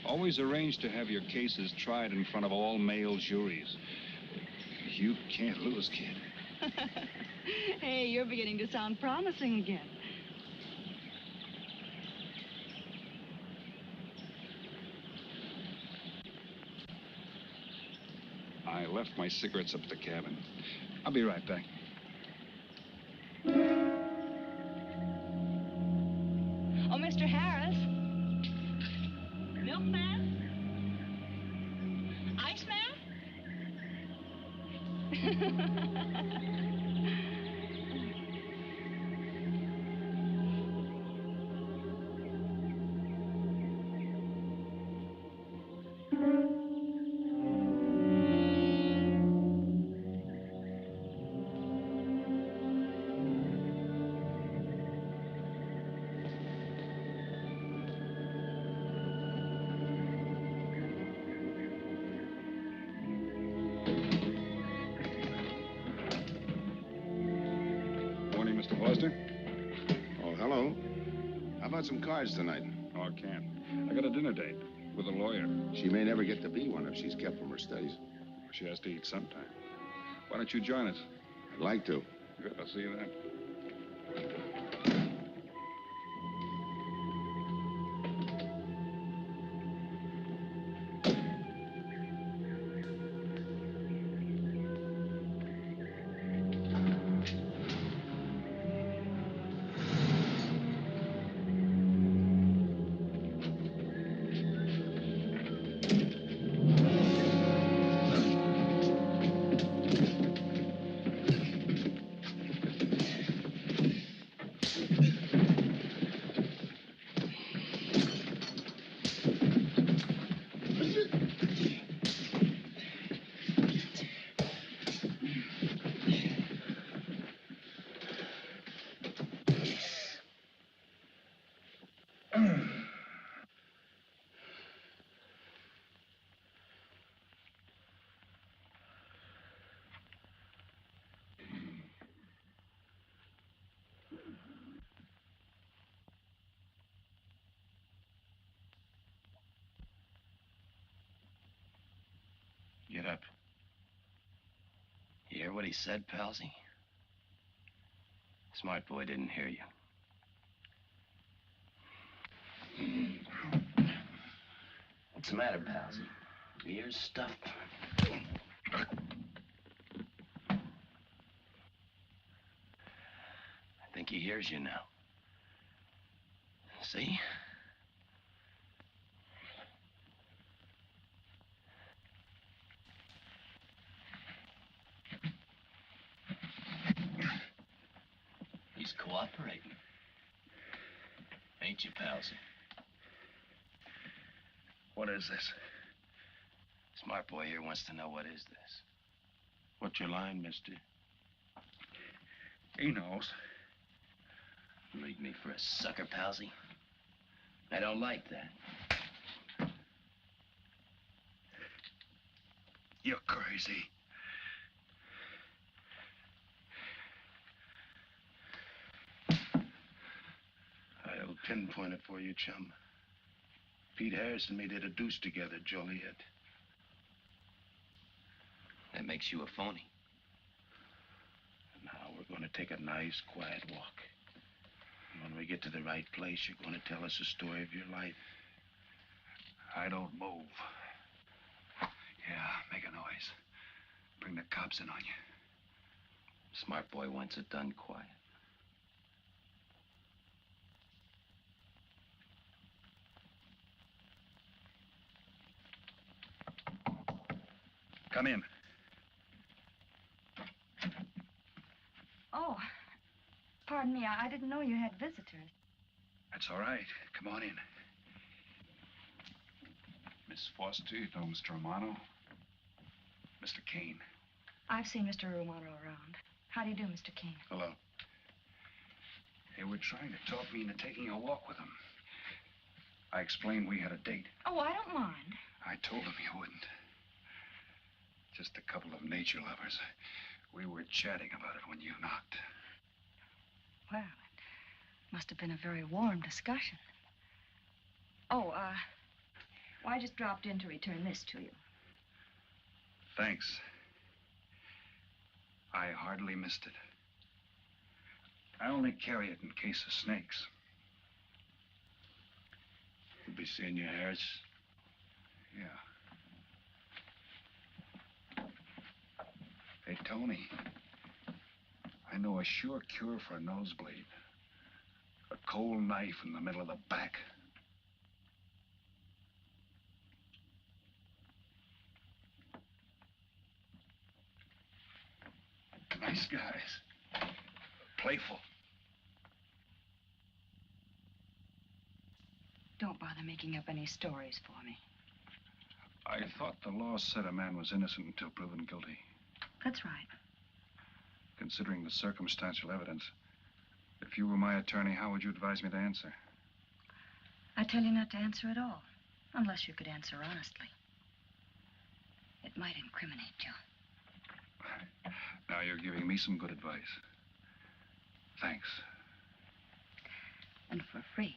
Always arrange to have your cases tried in front of all male juries. You can't lose, kid. Hey, you're beginning to sound promising again. I left my cigarettes up at the cabin. I'll be right back. Oh, Mr. Harris. Milkman? Iceman? Morning, Mr. Foster. Oh, hello. How about some cards tonight? Oh, I can't. I got a dinner date with a lawyer. She may never get to be one if she's kept from her studies. She has to eat sometime. Why don't you join us? I'd like to. Good, I'll see you then. Get up. You hear what he said, Palsy? Smart boy didn't hear you. What's the matter, Palsy? Your ears stuffed? I think he hears you now. See? He's cooperating. Ain't you, Palsy? What is this? Smart boy here wants to know what is this. What's your line, mister? He knows. Leave me for a sucker, Palsy. I don't like that. You're crazy. I'll pinpoint it for you, chum. Pete Harris and me did a deuce together, Joliet. That makes you a phony. Now we're going to take a nice, quiet walk. When we get to the right place, you're going to tell us the story of your life. I don't move. Yeah, make a noise. Bring the cops in on you. Smart boy wants it done quiet. Come in. Oh, pardon me. I didn't know you had visitors. That's all right. Come on in. Miss Foster, you know Mr. Romano? Mr. Kane. I've seen Mr. Romano around. How do you do, Mr. Kane? Hello. They were trying to talk me into taking a walk with them. I explained we had a date. Oh, I don't mind. I told them you wouldn't. Just a couple of nature lovers. We were chatting about it when you knocked. Well, it must have been a very warm discussion. Oh, well, I just dropped in to return this to you. Thanks. I hardly missed it. I only carry it in case of snakes. We'll be seeing you, Harris. Yeah. Hey, Tony. I know a sure cure for a nosebleed. A cold knife in the middle of the back. Nice guys. Playful. Don't bother making up any stories for me. I thought the law said a man was innocent until proven guilty. That's right. Considering the circumstantial evidence, if you were my attorney, how would you advise me to answer? I tell you not to answer at all, unless you could answer honestly. It might incriminate you. Now you're giving me some good advice. Thanks. And for free.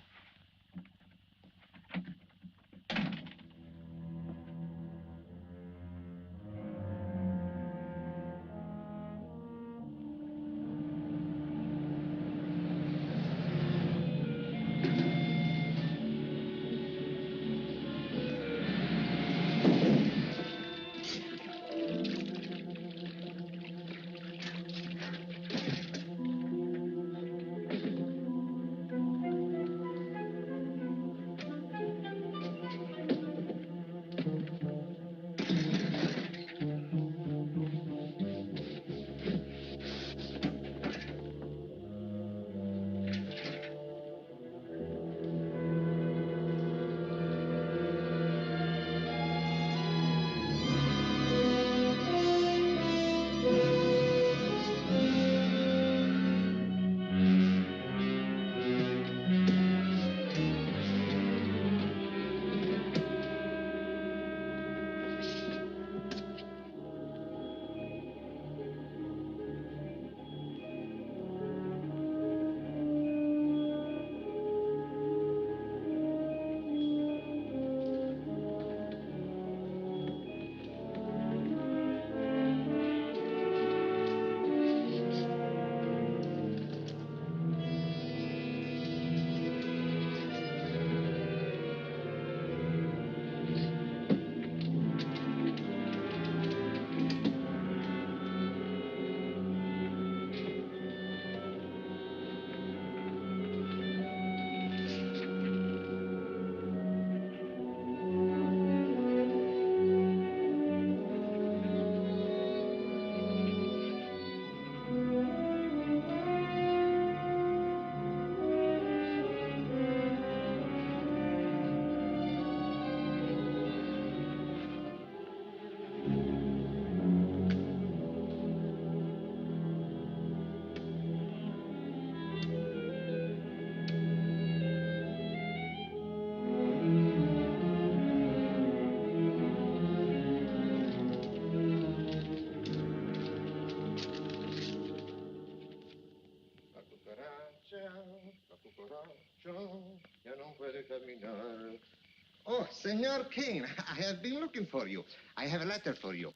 Oh, Senor Kane, I have been looking for you. I have a letter for you.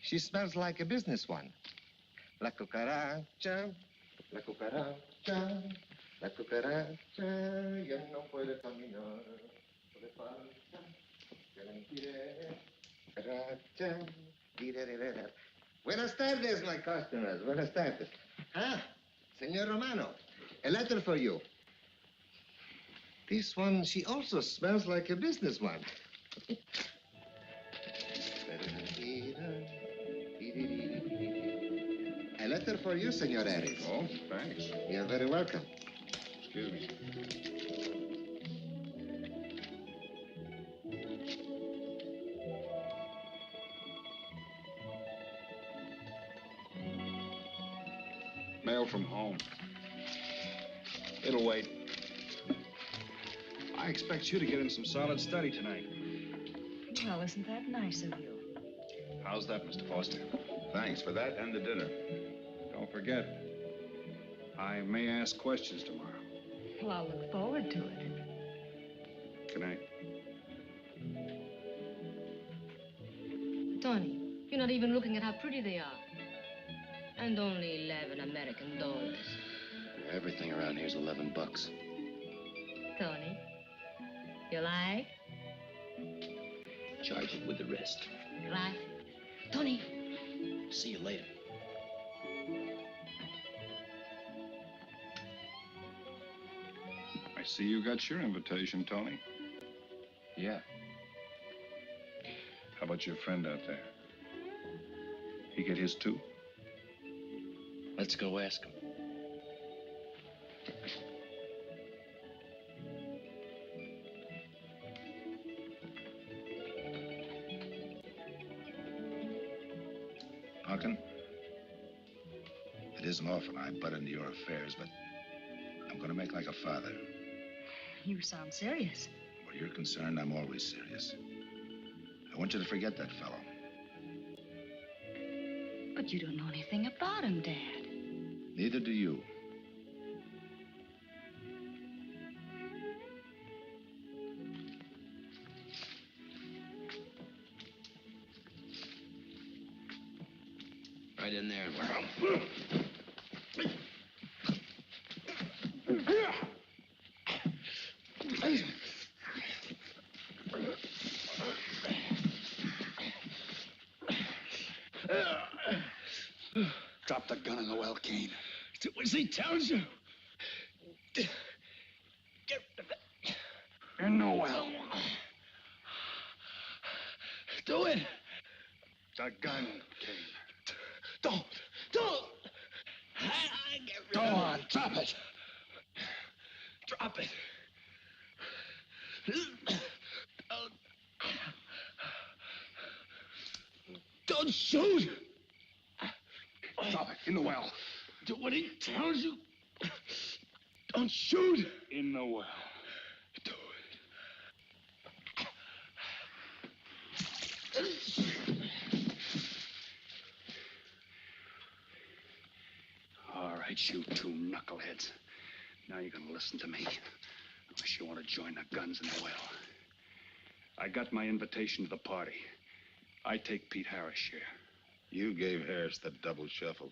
She smells like a business one. La cucaracha, la cucaracha. La cucaracha ya no puede caminar. Le falta que la impide. Cucaracha. Dirererera. Buenas tardes, my customers. Buenas tardes. Ah, Senor Romano, a letter for you. This one, she also smells like a business one. A letter for you, Senor Harris. Oh, thanks. You're very welcome. Excuse me. Mail from home. It'll wait. I expect you to get in some solid study tonight. Well, isn't that nice of you? How's that, Mr. Foster? Thanks for that and the dinner. Don't forget, I may ask questions tomorrow. Well, I'll look forward to it. Good night. Tony, you're not even looking at how pretty they are. And only 11 American dollars. Everything around here's $11. Tony, you like? Charge it with the rest. Gracias. Tony. See you later. I see you got your invitation, Tony. Yeah. How about your friend out there? He get his too? Let's go ask him. Punkin, it isn't often I butt into your affairs, but I'm going to make like a father. You sound serious. Where you're concerned, I'm always serious. I want you to forget that fellow. But you don't know anything about him, Dad. Neither do you. Right in there. Drop the gun in the well, Kane. Do as he tells you. Get in the well. Do it. The gun, Kane. Don't. I get rid Go of on, drop it. Drop it. Don't shoot. Drop it, in the well. Do what he tells you. Don't shoot. In the well. Do All right, you two knuckleheads. Now you're gonna listen to me. Unless you want to join the guns in the well. I got my invitation to the party. I take Pete Harris' share. You gave Harris the double shuffle.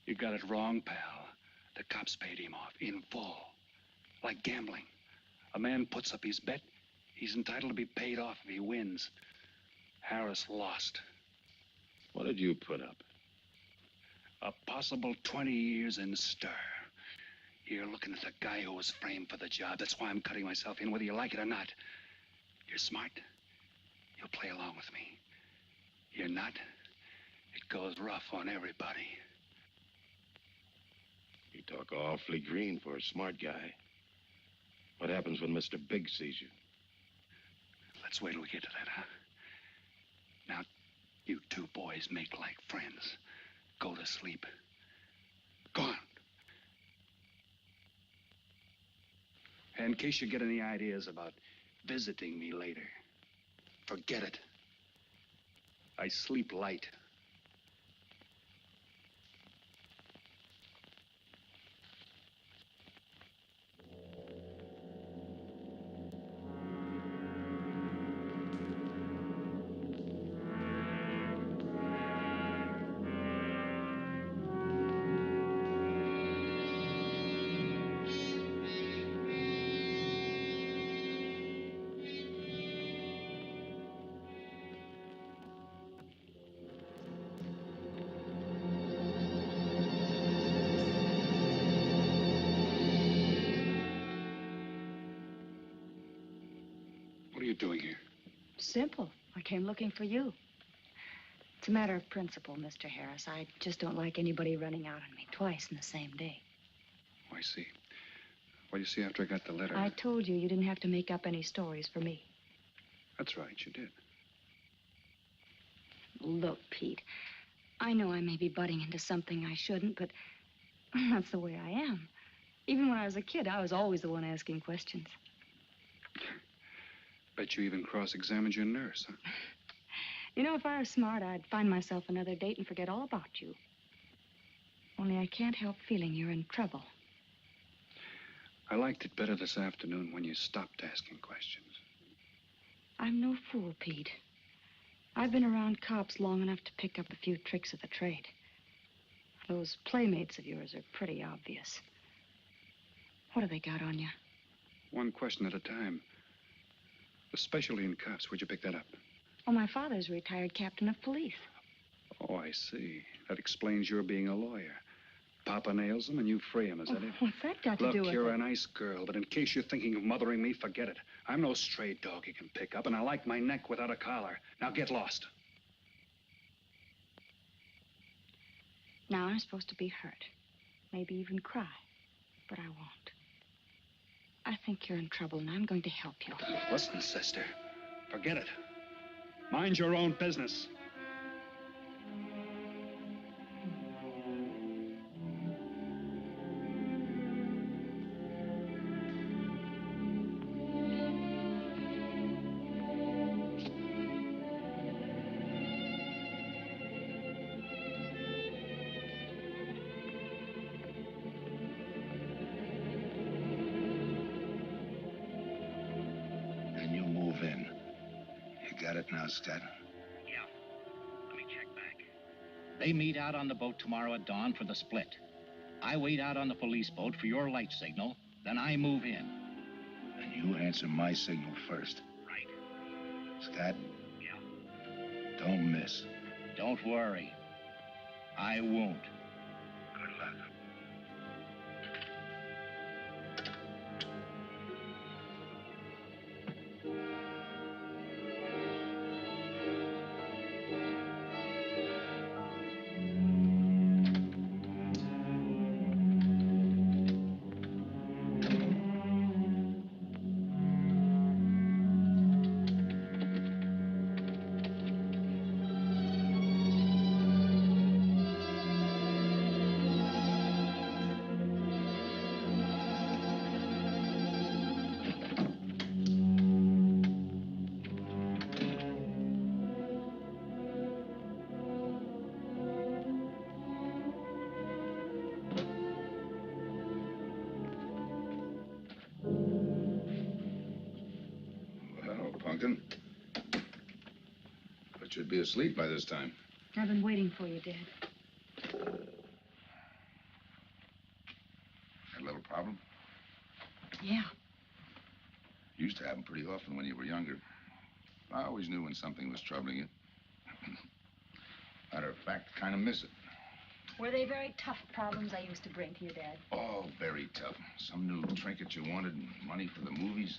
You got it wrong, pal. The cops paid him off in full. Like gambling. A man puts up his bet, he's entitled to be paid off if he wins. Harris lost. What did you put up? A possible 20 years in stir. You're looking at the guy who was framed for the job. That's why I'm cutting myself in, whether you like it or not. You're smart. You'll play along with me. You're not. It goes rough on everybody. You talk awfully green for a smart guy. What happens when Mr. Big sees you? Let's wait till we get to that, huh? Now, you two boys make like friends. Go to sleep. Go on. And in case you get any ideas about visiting me later, forget it. I sleep light. What are you doing here? Simple. I came looking for you. It's a matter of principle, Mr. Harris. I just don't like anybody running out on me twice in the same day. Oh, I see. Well, you see, after I got the letter... I told you didn't have to make up any stories for me. That's right, you did. Look, Pete, I know I may be butting into something I shouldn't, but that's the way I am. Even when I was a kid, I was always the one asking questions. Bet you even cross-examined your nurse, huh? You know, if I was smart, I'd find myself another date and forget all about you. Only I can't help feeling you're in trouble. I liked it better this afternoon when you stopped asking questions. I'm no fool, Pete. I've been around cops long enough to pick up a few tricks of the trade. Those playmates of yours are pretty obvious. What have they got on you? One question at a time. The specialty in cops, where'd you pick that up? Oh, my father's a retired captain of police. Oh, I see. That explains your being a lawyer. Papa nails them and you free him, is that it? What's that got to do with it? Look, you're a nice girl, but in case you're thinking of mothering me, forget it. I'm no stray dog you can pick up, and I like my neck without a collar. Now get lost. Now I'm supposed to be hurt. Maybe even cry. But I won't. I think you're in trouble, and I'm going to help you. Listen, sister. Forget it. Mind your own business. Now, Scott. Yeah. Let me check back. They meet out on the boat tomorrow at dawn for the split. I wait out on the police boat for your light signal, then I move in. And you answer my signal first. Right. Scott? Yeah. Don't miss. Don't worry. I won't. Good luck. Pumpkin. But you'd be asleep by this time. I've been waiting for you, Dad. Had a little problem? Yeah. Used to happen pretty often when you were younger. I always knew when something was troubling you. Matter of fact, kind of miss it. Were they very tough problems I used to bring to you, Dad? Oh, very tough. Some new trinket you wanted and money for the movies.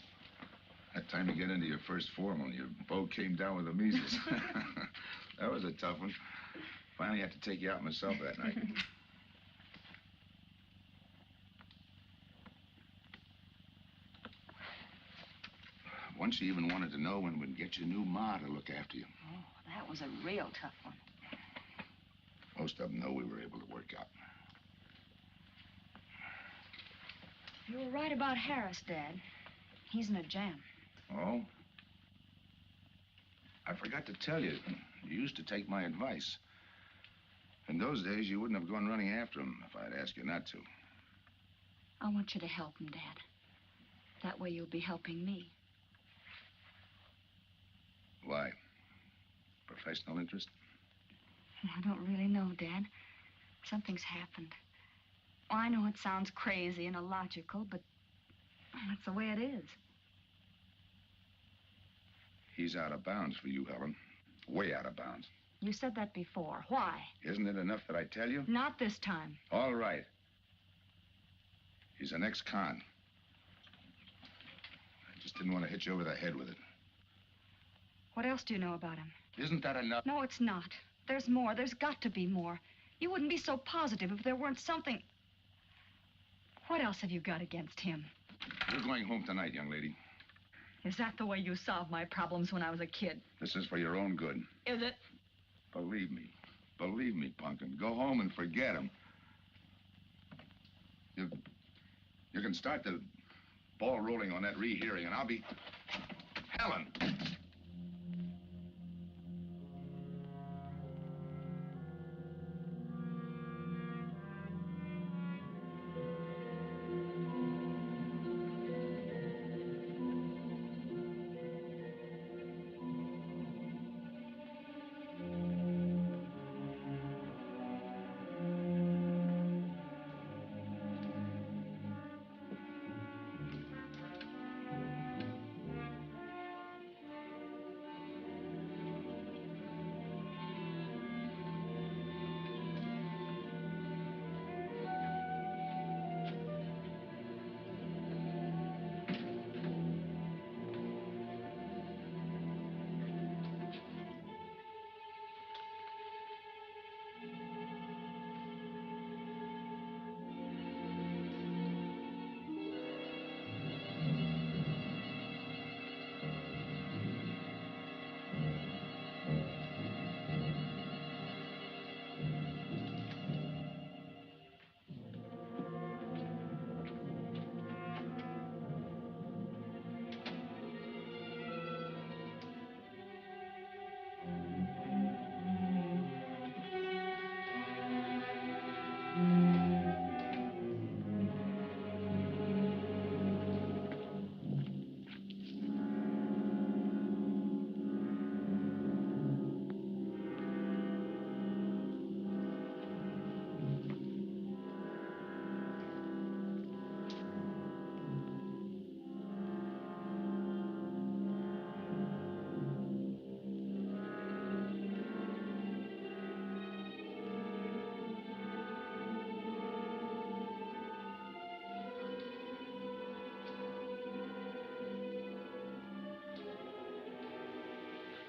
That time you get into your first formal and your boat came down with the measles. That was a tough one. Finally had to take you out myself that night. Once you even wanted to know when we'd get your new ma to look after you. Oh, that was a real tough one. Most of them know we were able to work out. You were right about Harris, Dad. He's in a jam. Oh? I forgot to tell you. You used to take my advice. In those days, you wouldn't have gone running after him if I'd asked you not to. I want you to help him, Dad. That way you'll be helping me. Why? Professional interest? I don't really know, Dad. Something's happened. Oh, I know it sounds crazy and illogical, but that's the way it is. He's out of bounds for you, Helen. Way out of bounds. You said that before. Why? Isn't it enough that I tell you? Not this time. All right. He's an ex-con. I just didn't want to hit you over the head with it. What else do you know about him? Isn't that enough? No, it's not. There's more. There's got to be more. You wouldn't be so positive if there weren't something. What else have you got against him? You're going home tonight, young lady. Is that the way you solved my problems when I was a kid? This is for your own good. Is it? Believe me. Believe me, Punkin. Go home and forget him. You can start the ball rolling on that rehearing, and I'll be... Helen!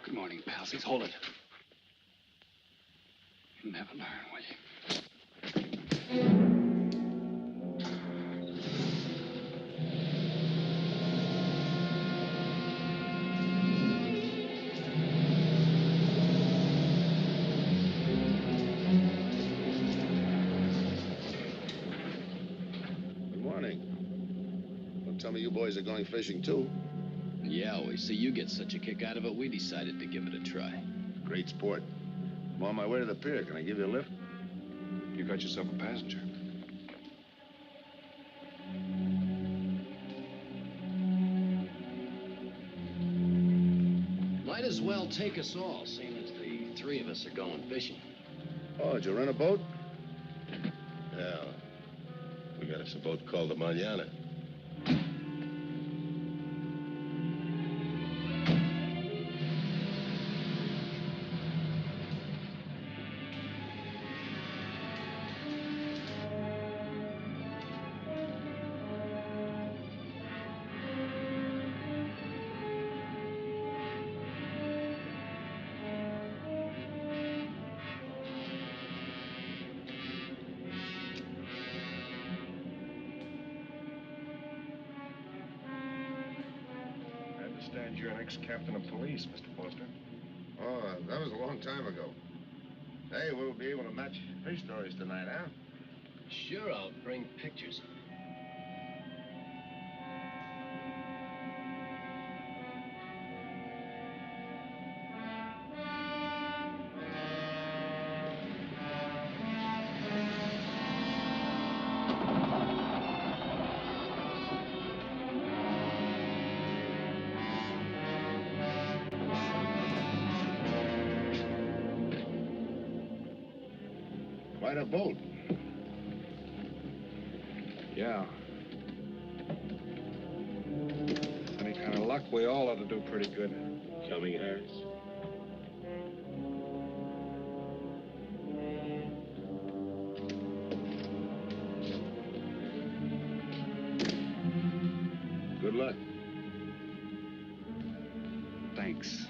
Good morning, palsies. Hold it. You never learn, will you? Good morning. Don't tell me you boys are going fishing, too. Yeah, we see you get such a kick out of it, we decided to give it a try. Great sport. I'm on my way to the pier. Can I give you a lift? You got yourself a passenger. Might as well take us all, seeing as the three of us are going fishing. Oh, did you rent a boat? Yeah. We got us a boat called the Manana. You're an ex-captain of police, Mr. Foster. Oh, that was a long time ago. Hey, we'll be able to match fish stories tonight, huh? Sure, I'll bring pictures. Quite a boat. Yeah. Any kind of luck, we all ought to do pretty good. Coming, Harris? Good luck. Thanks.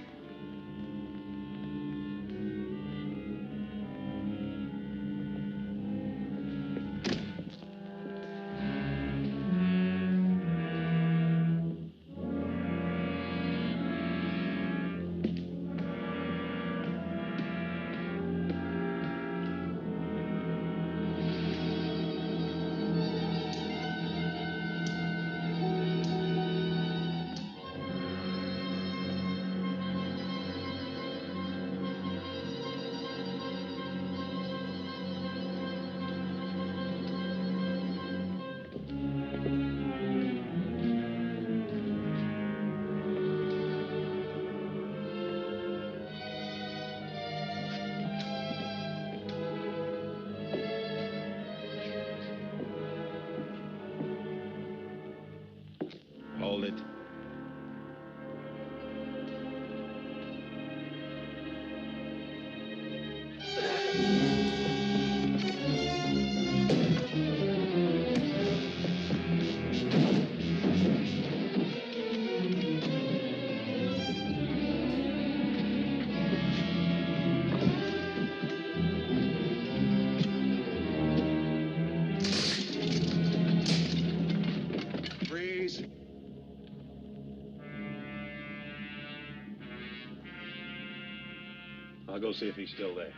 I'll go see if he's still there.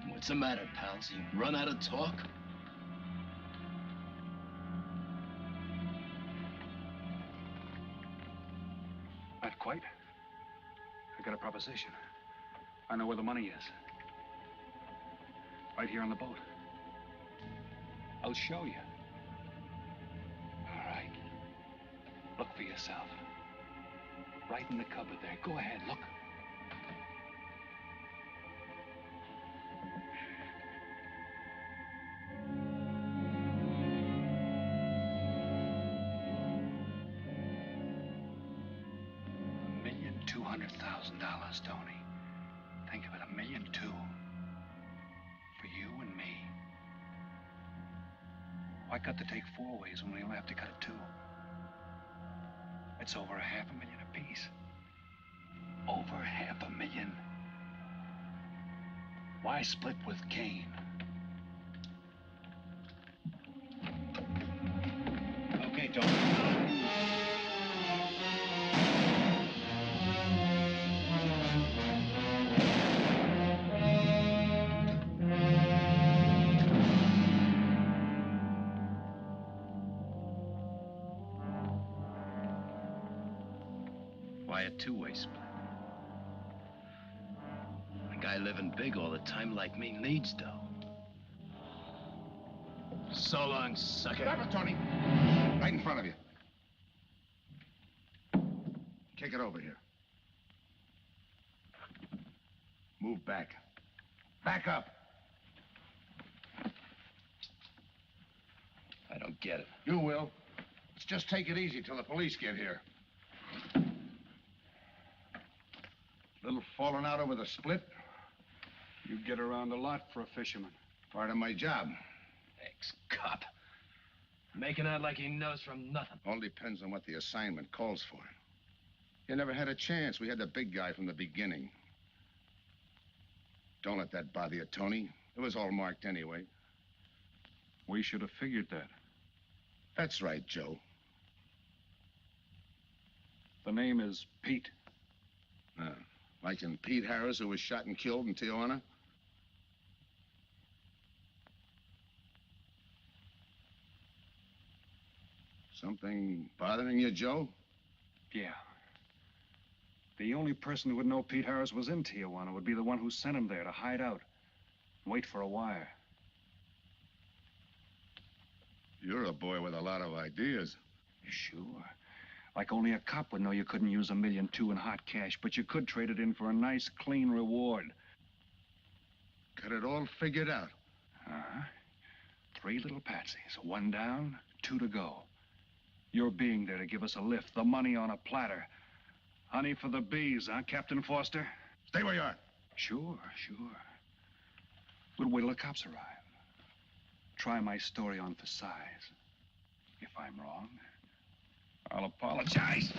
What's the matter, pals? You run out of talk? Not quite. I got a proposition. I know where the money is. Right here on the boat. I'll show you. All right. Look for yourself. Right in the cupboard there. Go ahead, look. $1,200,000, Tony. Think of it, $1.2 million. For you and me. Why cut the take 4 ways when we only have to cut it 2? It's over $500,000 apiece. Over $500,000. Why split with Kane? Okay, Tony. Why a two-way split? A guy living big all the time like me needs dough. So long, sucker. Stop it, Tony. Right in front of you. Kick it over here. Move back. Back up. I don't get it. You will. Let's just take it easy till the police get here. Little falling out over the split. You get around a lot for a fisherman. Part of my job. Ex-cop. Making out like he knows from nothing. All depends on what the assignment calls for. You never had a chance. We had the big guy from the beginning. Don't let that bother you, Tony. It was all marked anyway. We should have figured that. That's right, Joe. The name is Pete. Like in Pete Harris, who was shot and killed in Tijuana? Something bothering you, Joe? Yeah. The only person who would know Pete Harris was in Tijuana would be the one who sent him there to hide out and wait for a wire. You're a boy with a lot of ideas. Sure. Like only a cop would know you couldn't use $1.2 million in hot cash, but you could trade it in for a nice, clean reward. Got it all figured out. 3 little patsies. 1 down, 2 to go. Your being there to give us a lift, the money on a platter. Honey for the bees, huh, Captain Foster? Stay where you are. Sure. We'll wait till the cops arrive. Try my story on for size. If I'm wrong, I'll apologize.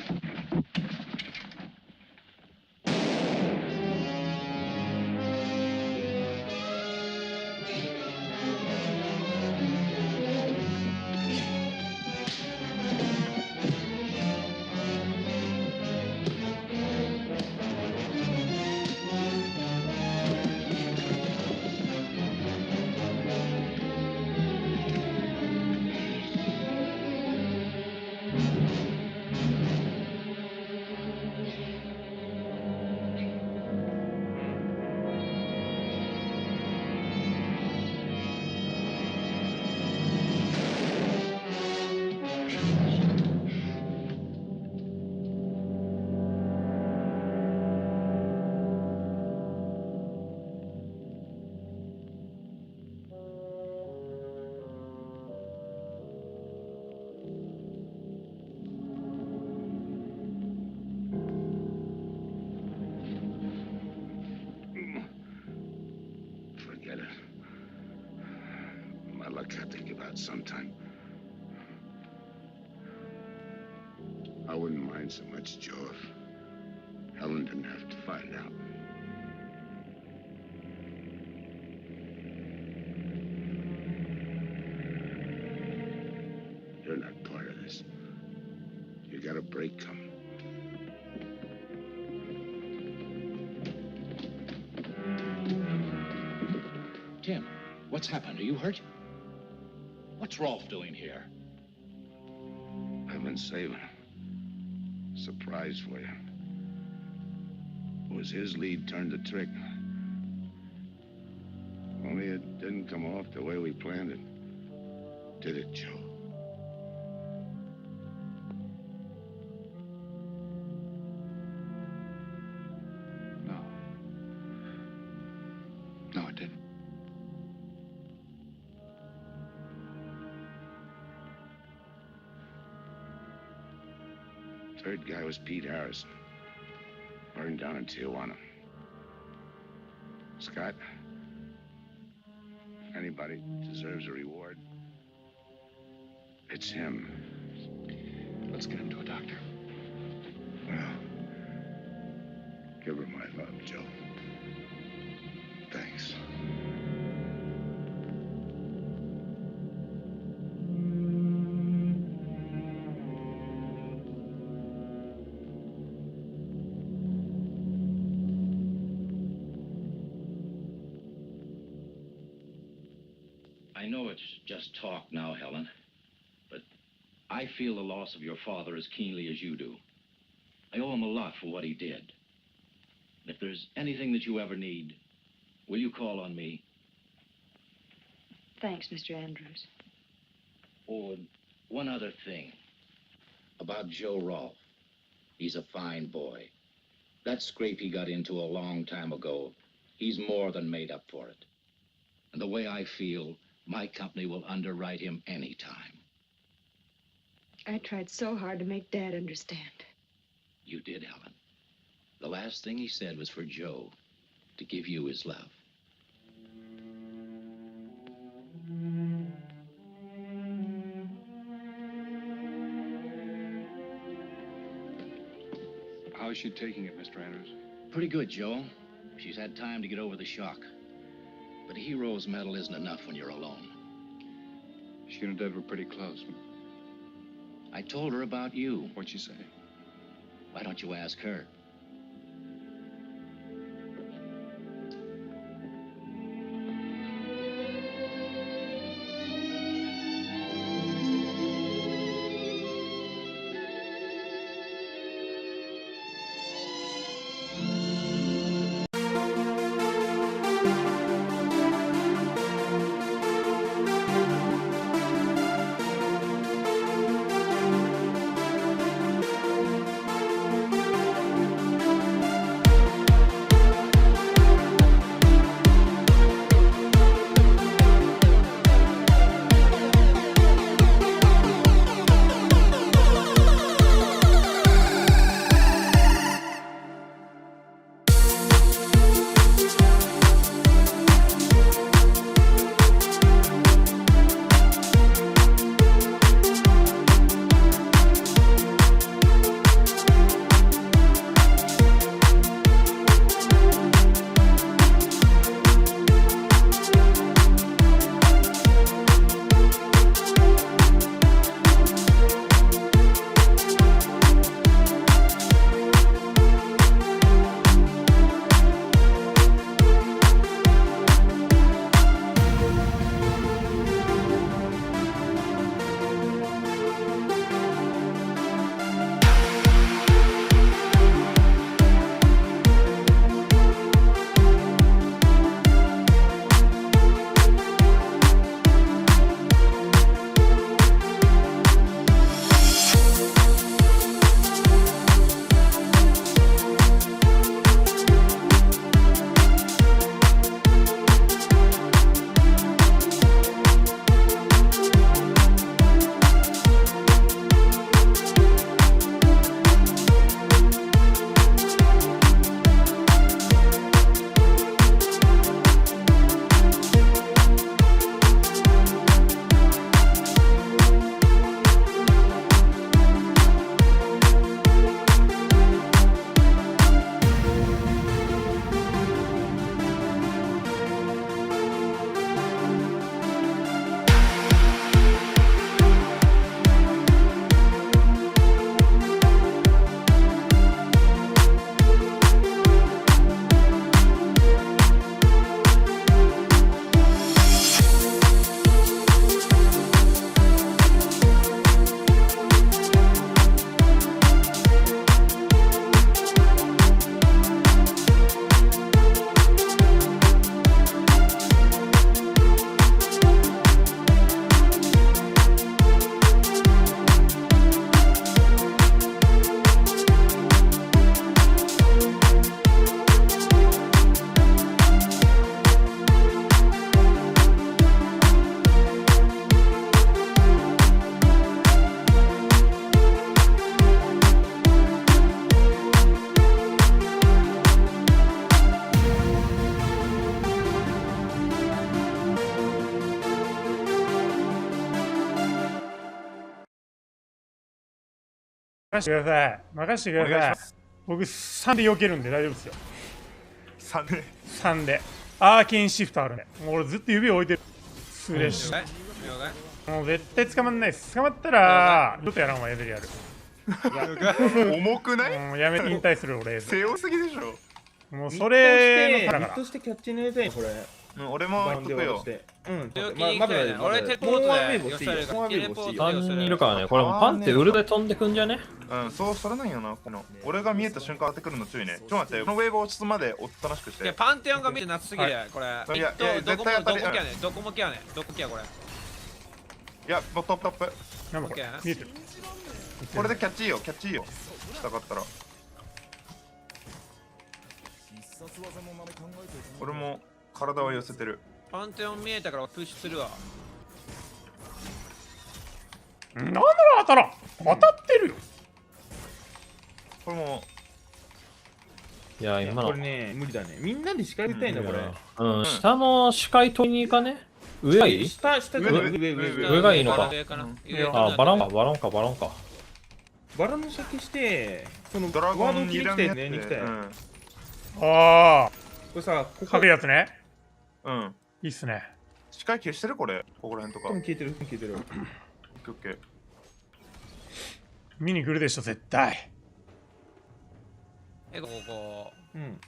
Forget it. My luck had to give out sometime. I wouldn't mind so much, Joe, if Helen didn't have to find out. You're not part of this. You got a break coming. Tim, what's happened? Are you hurt? What's Rolf doing here? I've been saving him. Surprise for you. It was his lead turned the trick. Only it didn't come off the way we planned it. Did it, Joe? No. No, it didn't. Third guy was Pete Harrison. Burned down in Tijuana. Scott, if anybody deserves a reward, it's him. Let's get him to a doctor. Well, give her my love, Joe. Thanks. I know it's just talk now, Helen, but I feel the loss of your father as keenly as you do. I owe him a lot for what he did. And if there's anything that you ever need, will you call on me? Thanks, Mr. Andrews. Oh, and one other thing. About Joe Rolfe. He's a fine boy. That scrape he got into a long time ago, he's more than made up for it. And the way I feel, my company will underwrite him anytime. I tried so hard to make Dad understand. You did, Helen. The last thing he said was for Joe to give you his love. How's she taking it, Mr. Andrews? Pretty good, Joe. She's had time to get over the shock. But a hero's medal isn't enough when you're alone. She and Dad were pretty close. I told her about you. What'd she say? Why don't you ask her? 任せてください。任せてください。僕3で避けるんで大丈夫ですよ。3で。アーケンシフトあるね。もう俺ずっと指を置いてる。スレッシュ。もう絶対捕まんないです。捕まったら、ちょっとやらんわ、やる。重くない？もうやめて引退する俺。背負すぎでしょ。もうそれのミッドしてキャッチネーゼこれ。俺もやっとくよ。まだ俺テレポートで寄せるから。3人いるからね。これもパンってウルで飛んでくんじゃね？それなんよな。俺が見えた瞬間当てくるの注意ね。ちょっと待って、このウェーブ落ち着くまでおったらしくして。いや、パンテオンが見てなさすぎるこれ。いや、絶対当たり。どこもきやね。どこきやこれ。いや、トップ。なんだこれ。見えてる。これでキャッチいいよ。したかったら。俺も体を寄せてる。パンテオン見えたからプッシュするわ。なんだろ当たってるよ。これもいや今のこれね無理だね。みんなで視界取りたいんだこれ。下の視界取りに行かね。上がいい？下上がいいのか。バロンか。バラの先してそのドラゴンに来てね。ああ。これさかけるやつね。いいっすね。視界消してるこれ。ここら辺とか。消えてる。オッケー。見に来るでしょ絶対。ここ。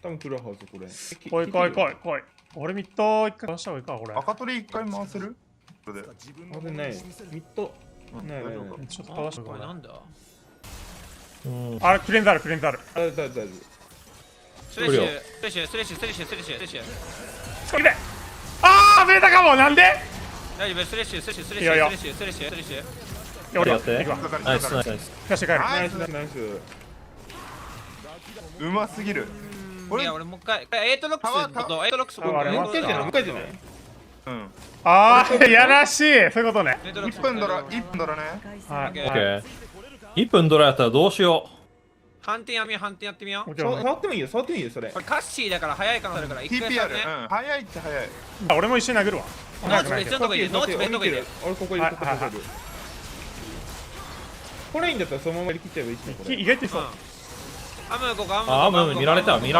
多分来るはずこれ。来い。俺ミッド一回出した方がいいかこれ。赤鳥一回回せる？回せない。ミッド。ない。ちょっとかわしてこれ。なんだ？あれクレンザール。大丈夫。スレッシュ。それで。ああベータかもなんで？大丈夫スレッシュ。俺やって。ナイス。出して帰る。ナイス。うますぎる。いや俺もう一回8ロックスもう一回じゃない。ああやらしいそういうことね。1分ドラね。はい。1分ドラやったらどうしよう。反転やってみよう。触ってもいいよそれ。これカッシーだから早い可能性あるから一回触ってね。早いって早い。俺も一緒に殴るわ。ノーチ別のとこいる。俺ここいる。これいいんだったらそのままやりきっちゃえばいいしね。意外とそう。アム見られた。ごめん。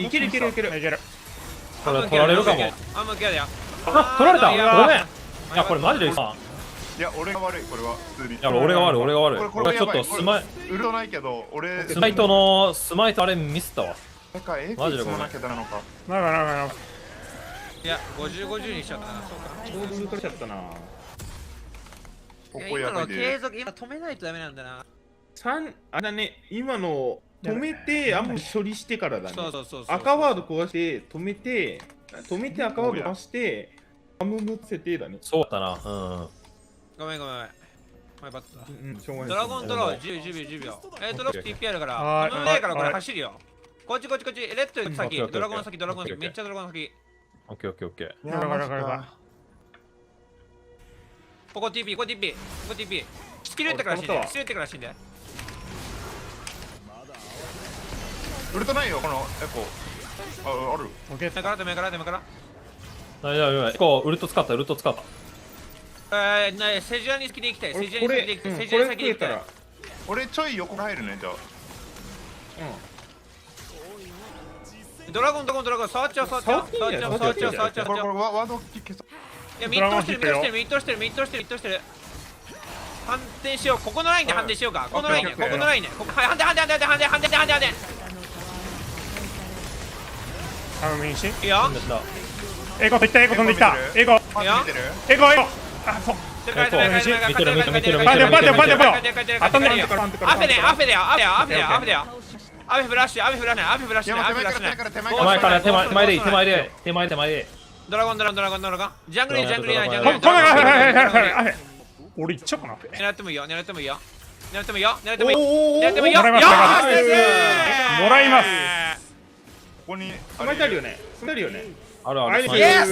いける。これ取られるかも。アムギャだよ。取られた。ごめん。いやこれマジでさ。いや俺が悪いこれは普通に。いや俺が悪い。俺ちょっとウルトないけど俺スマイトあれミスったわ。マジでごめん。なんか。いや50にしちゃったな。そうか。ちょうどウルトラしちゃったな。今の継続今止めないとダメなんだな。あれだね、今の止めてアム処理してからだね。そう。赤ワード壊して止めて赤ワード出してアム持っててだね。そうだな。ごめん。前バットだ。しょうがない。ドラゴンドロー10秒。ドロップ TP あるから。アム上からこれ走るよ。こっち。レッド先。ドラゴン先。めっちゃドラゴン先。オッケー。ここ TP。スキル打ってから死んで。死んで。ウルトないよこのエコ。ある。目から。いやエコウルト使った。セジュアに好きで行きたい。セジュア先で行きたい。俺ちょい横入るねじゃあ。ドラゴン触っちゃう。これワード消そう。いやミッドしてる。反転しよう。ここのラインで反転しようか。ここのラインね。反転。いいよ。エコ飛んできた。エコ。あそう。見てる。アフェフラッシュ。手前で。ドラゴン。ジャングル。俺行っちゃうかな。狙ってもいいよ。もらいます。ここに止めたるよね。ある。イエス。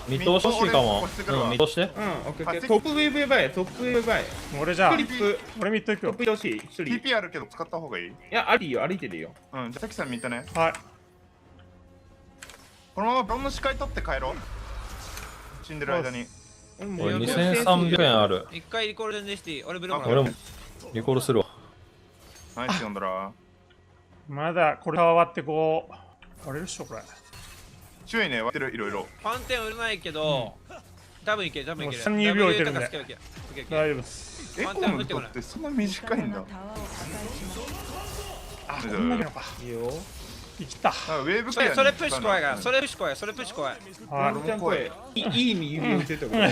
見通していいかも。見通して。トップウェーブバイ。俺じゃあ俺ミッド行くよ。トップ欲しい。TP あるけど使った方がいい？いや歩いてるよ。じゃあ関さん見たね。はい。このままブロンの視界取って帰ろう。死んでる間に。俺2300円ある。一回リコール全然していい。俺ブルーも俺もリコールするわ。ナイス読んだら。まだこれ変わってこう割れるっしょこれ。注意ね、割ってるいろいろ。パンテン売れないけど、多分いける多分いける。32秒いけるんで。大丈夫です。エコーの人ってそんな短いんだ。あ、こんなのか。いいよ。生きた。ウェーブクリア。それプッシュ怖いから、それプッシュ怖い、それプッシュ怖い。ワンちゃん声。いい意味指を見せてこれ。い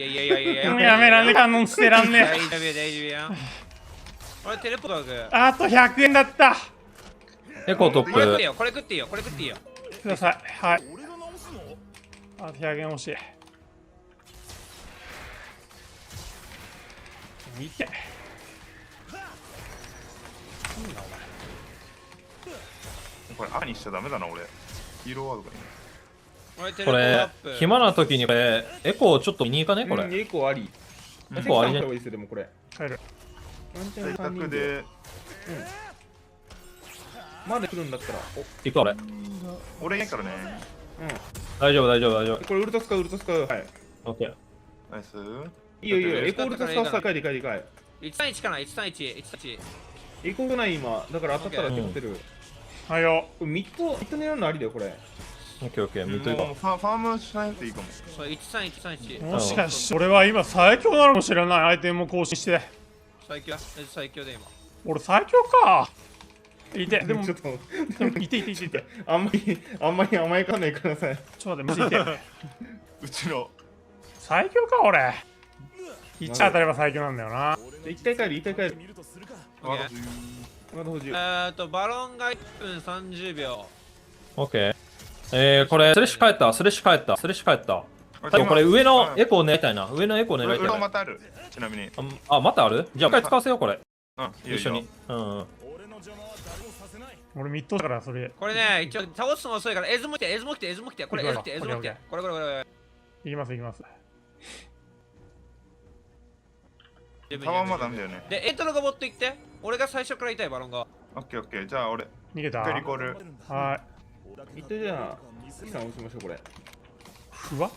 やいやいやいや。やめらんね、カノン捨てらんね。大丈夫大丈夫や。俺テレポートあと100円だった。エコートップ。これ食っていいよ、これ食っていいよ、これ食っていいよ。ください。はい。あと100円欲しい。見て。これ赤にしちゃダメだな俺。ヒーローワードがいい。これ暇な時にこれエコーちょっと見に行かねこれ。エコーあり。エコーありね。でもこれ。帰る。在宅で。まだ来るんだったら。行く俺。俺いないからね。大丈夫大丈夫大丈夫。これウルトスカウルトスカウ。はい。オッケー。ナイス。いいよいいよ。エコーウルトスカウさかいでかいでかい。131かな131。131。エコーがない今。だから当たったら手ってる。はいよ。ミッド狙うのありだよこれ。オッケーオッケー。ミッド行こう。ファームしないといいかも。そう13131。もしかして俺は今最強なのかもしれない。アイテムも更新して。最強最強で今。俺最強か。いて、でも、ちょっと、いて。あんまり甘やかないでください。ちょっと待って、マジで。うちの。最強か、俺。1当たれば最強なんだよな。一回帰る。バロンが1分30秒。オッケー。これ、スレッシュ帰った。多分これ上のエコー狙いたいな。上のエコー狙いたい。裏またある。ちなみに。あ、またある？じゃあ、一回使わせよう、これ。一緒に。俺ミッドだからそれ。これね、一応倒すの遅いからエズも来て。これエズ来て。これ。いきます。タワーまだダメだよね。で、エントロが持って行って。俺が最初からいたいバロンが。オッケー。じゃあ俺。逃げた。リコール。はい。一回じゃあ、さん押しましょうこれ。ふわっ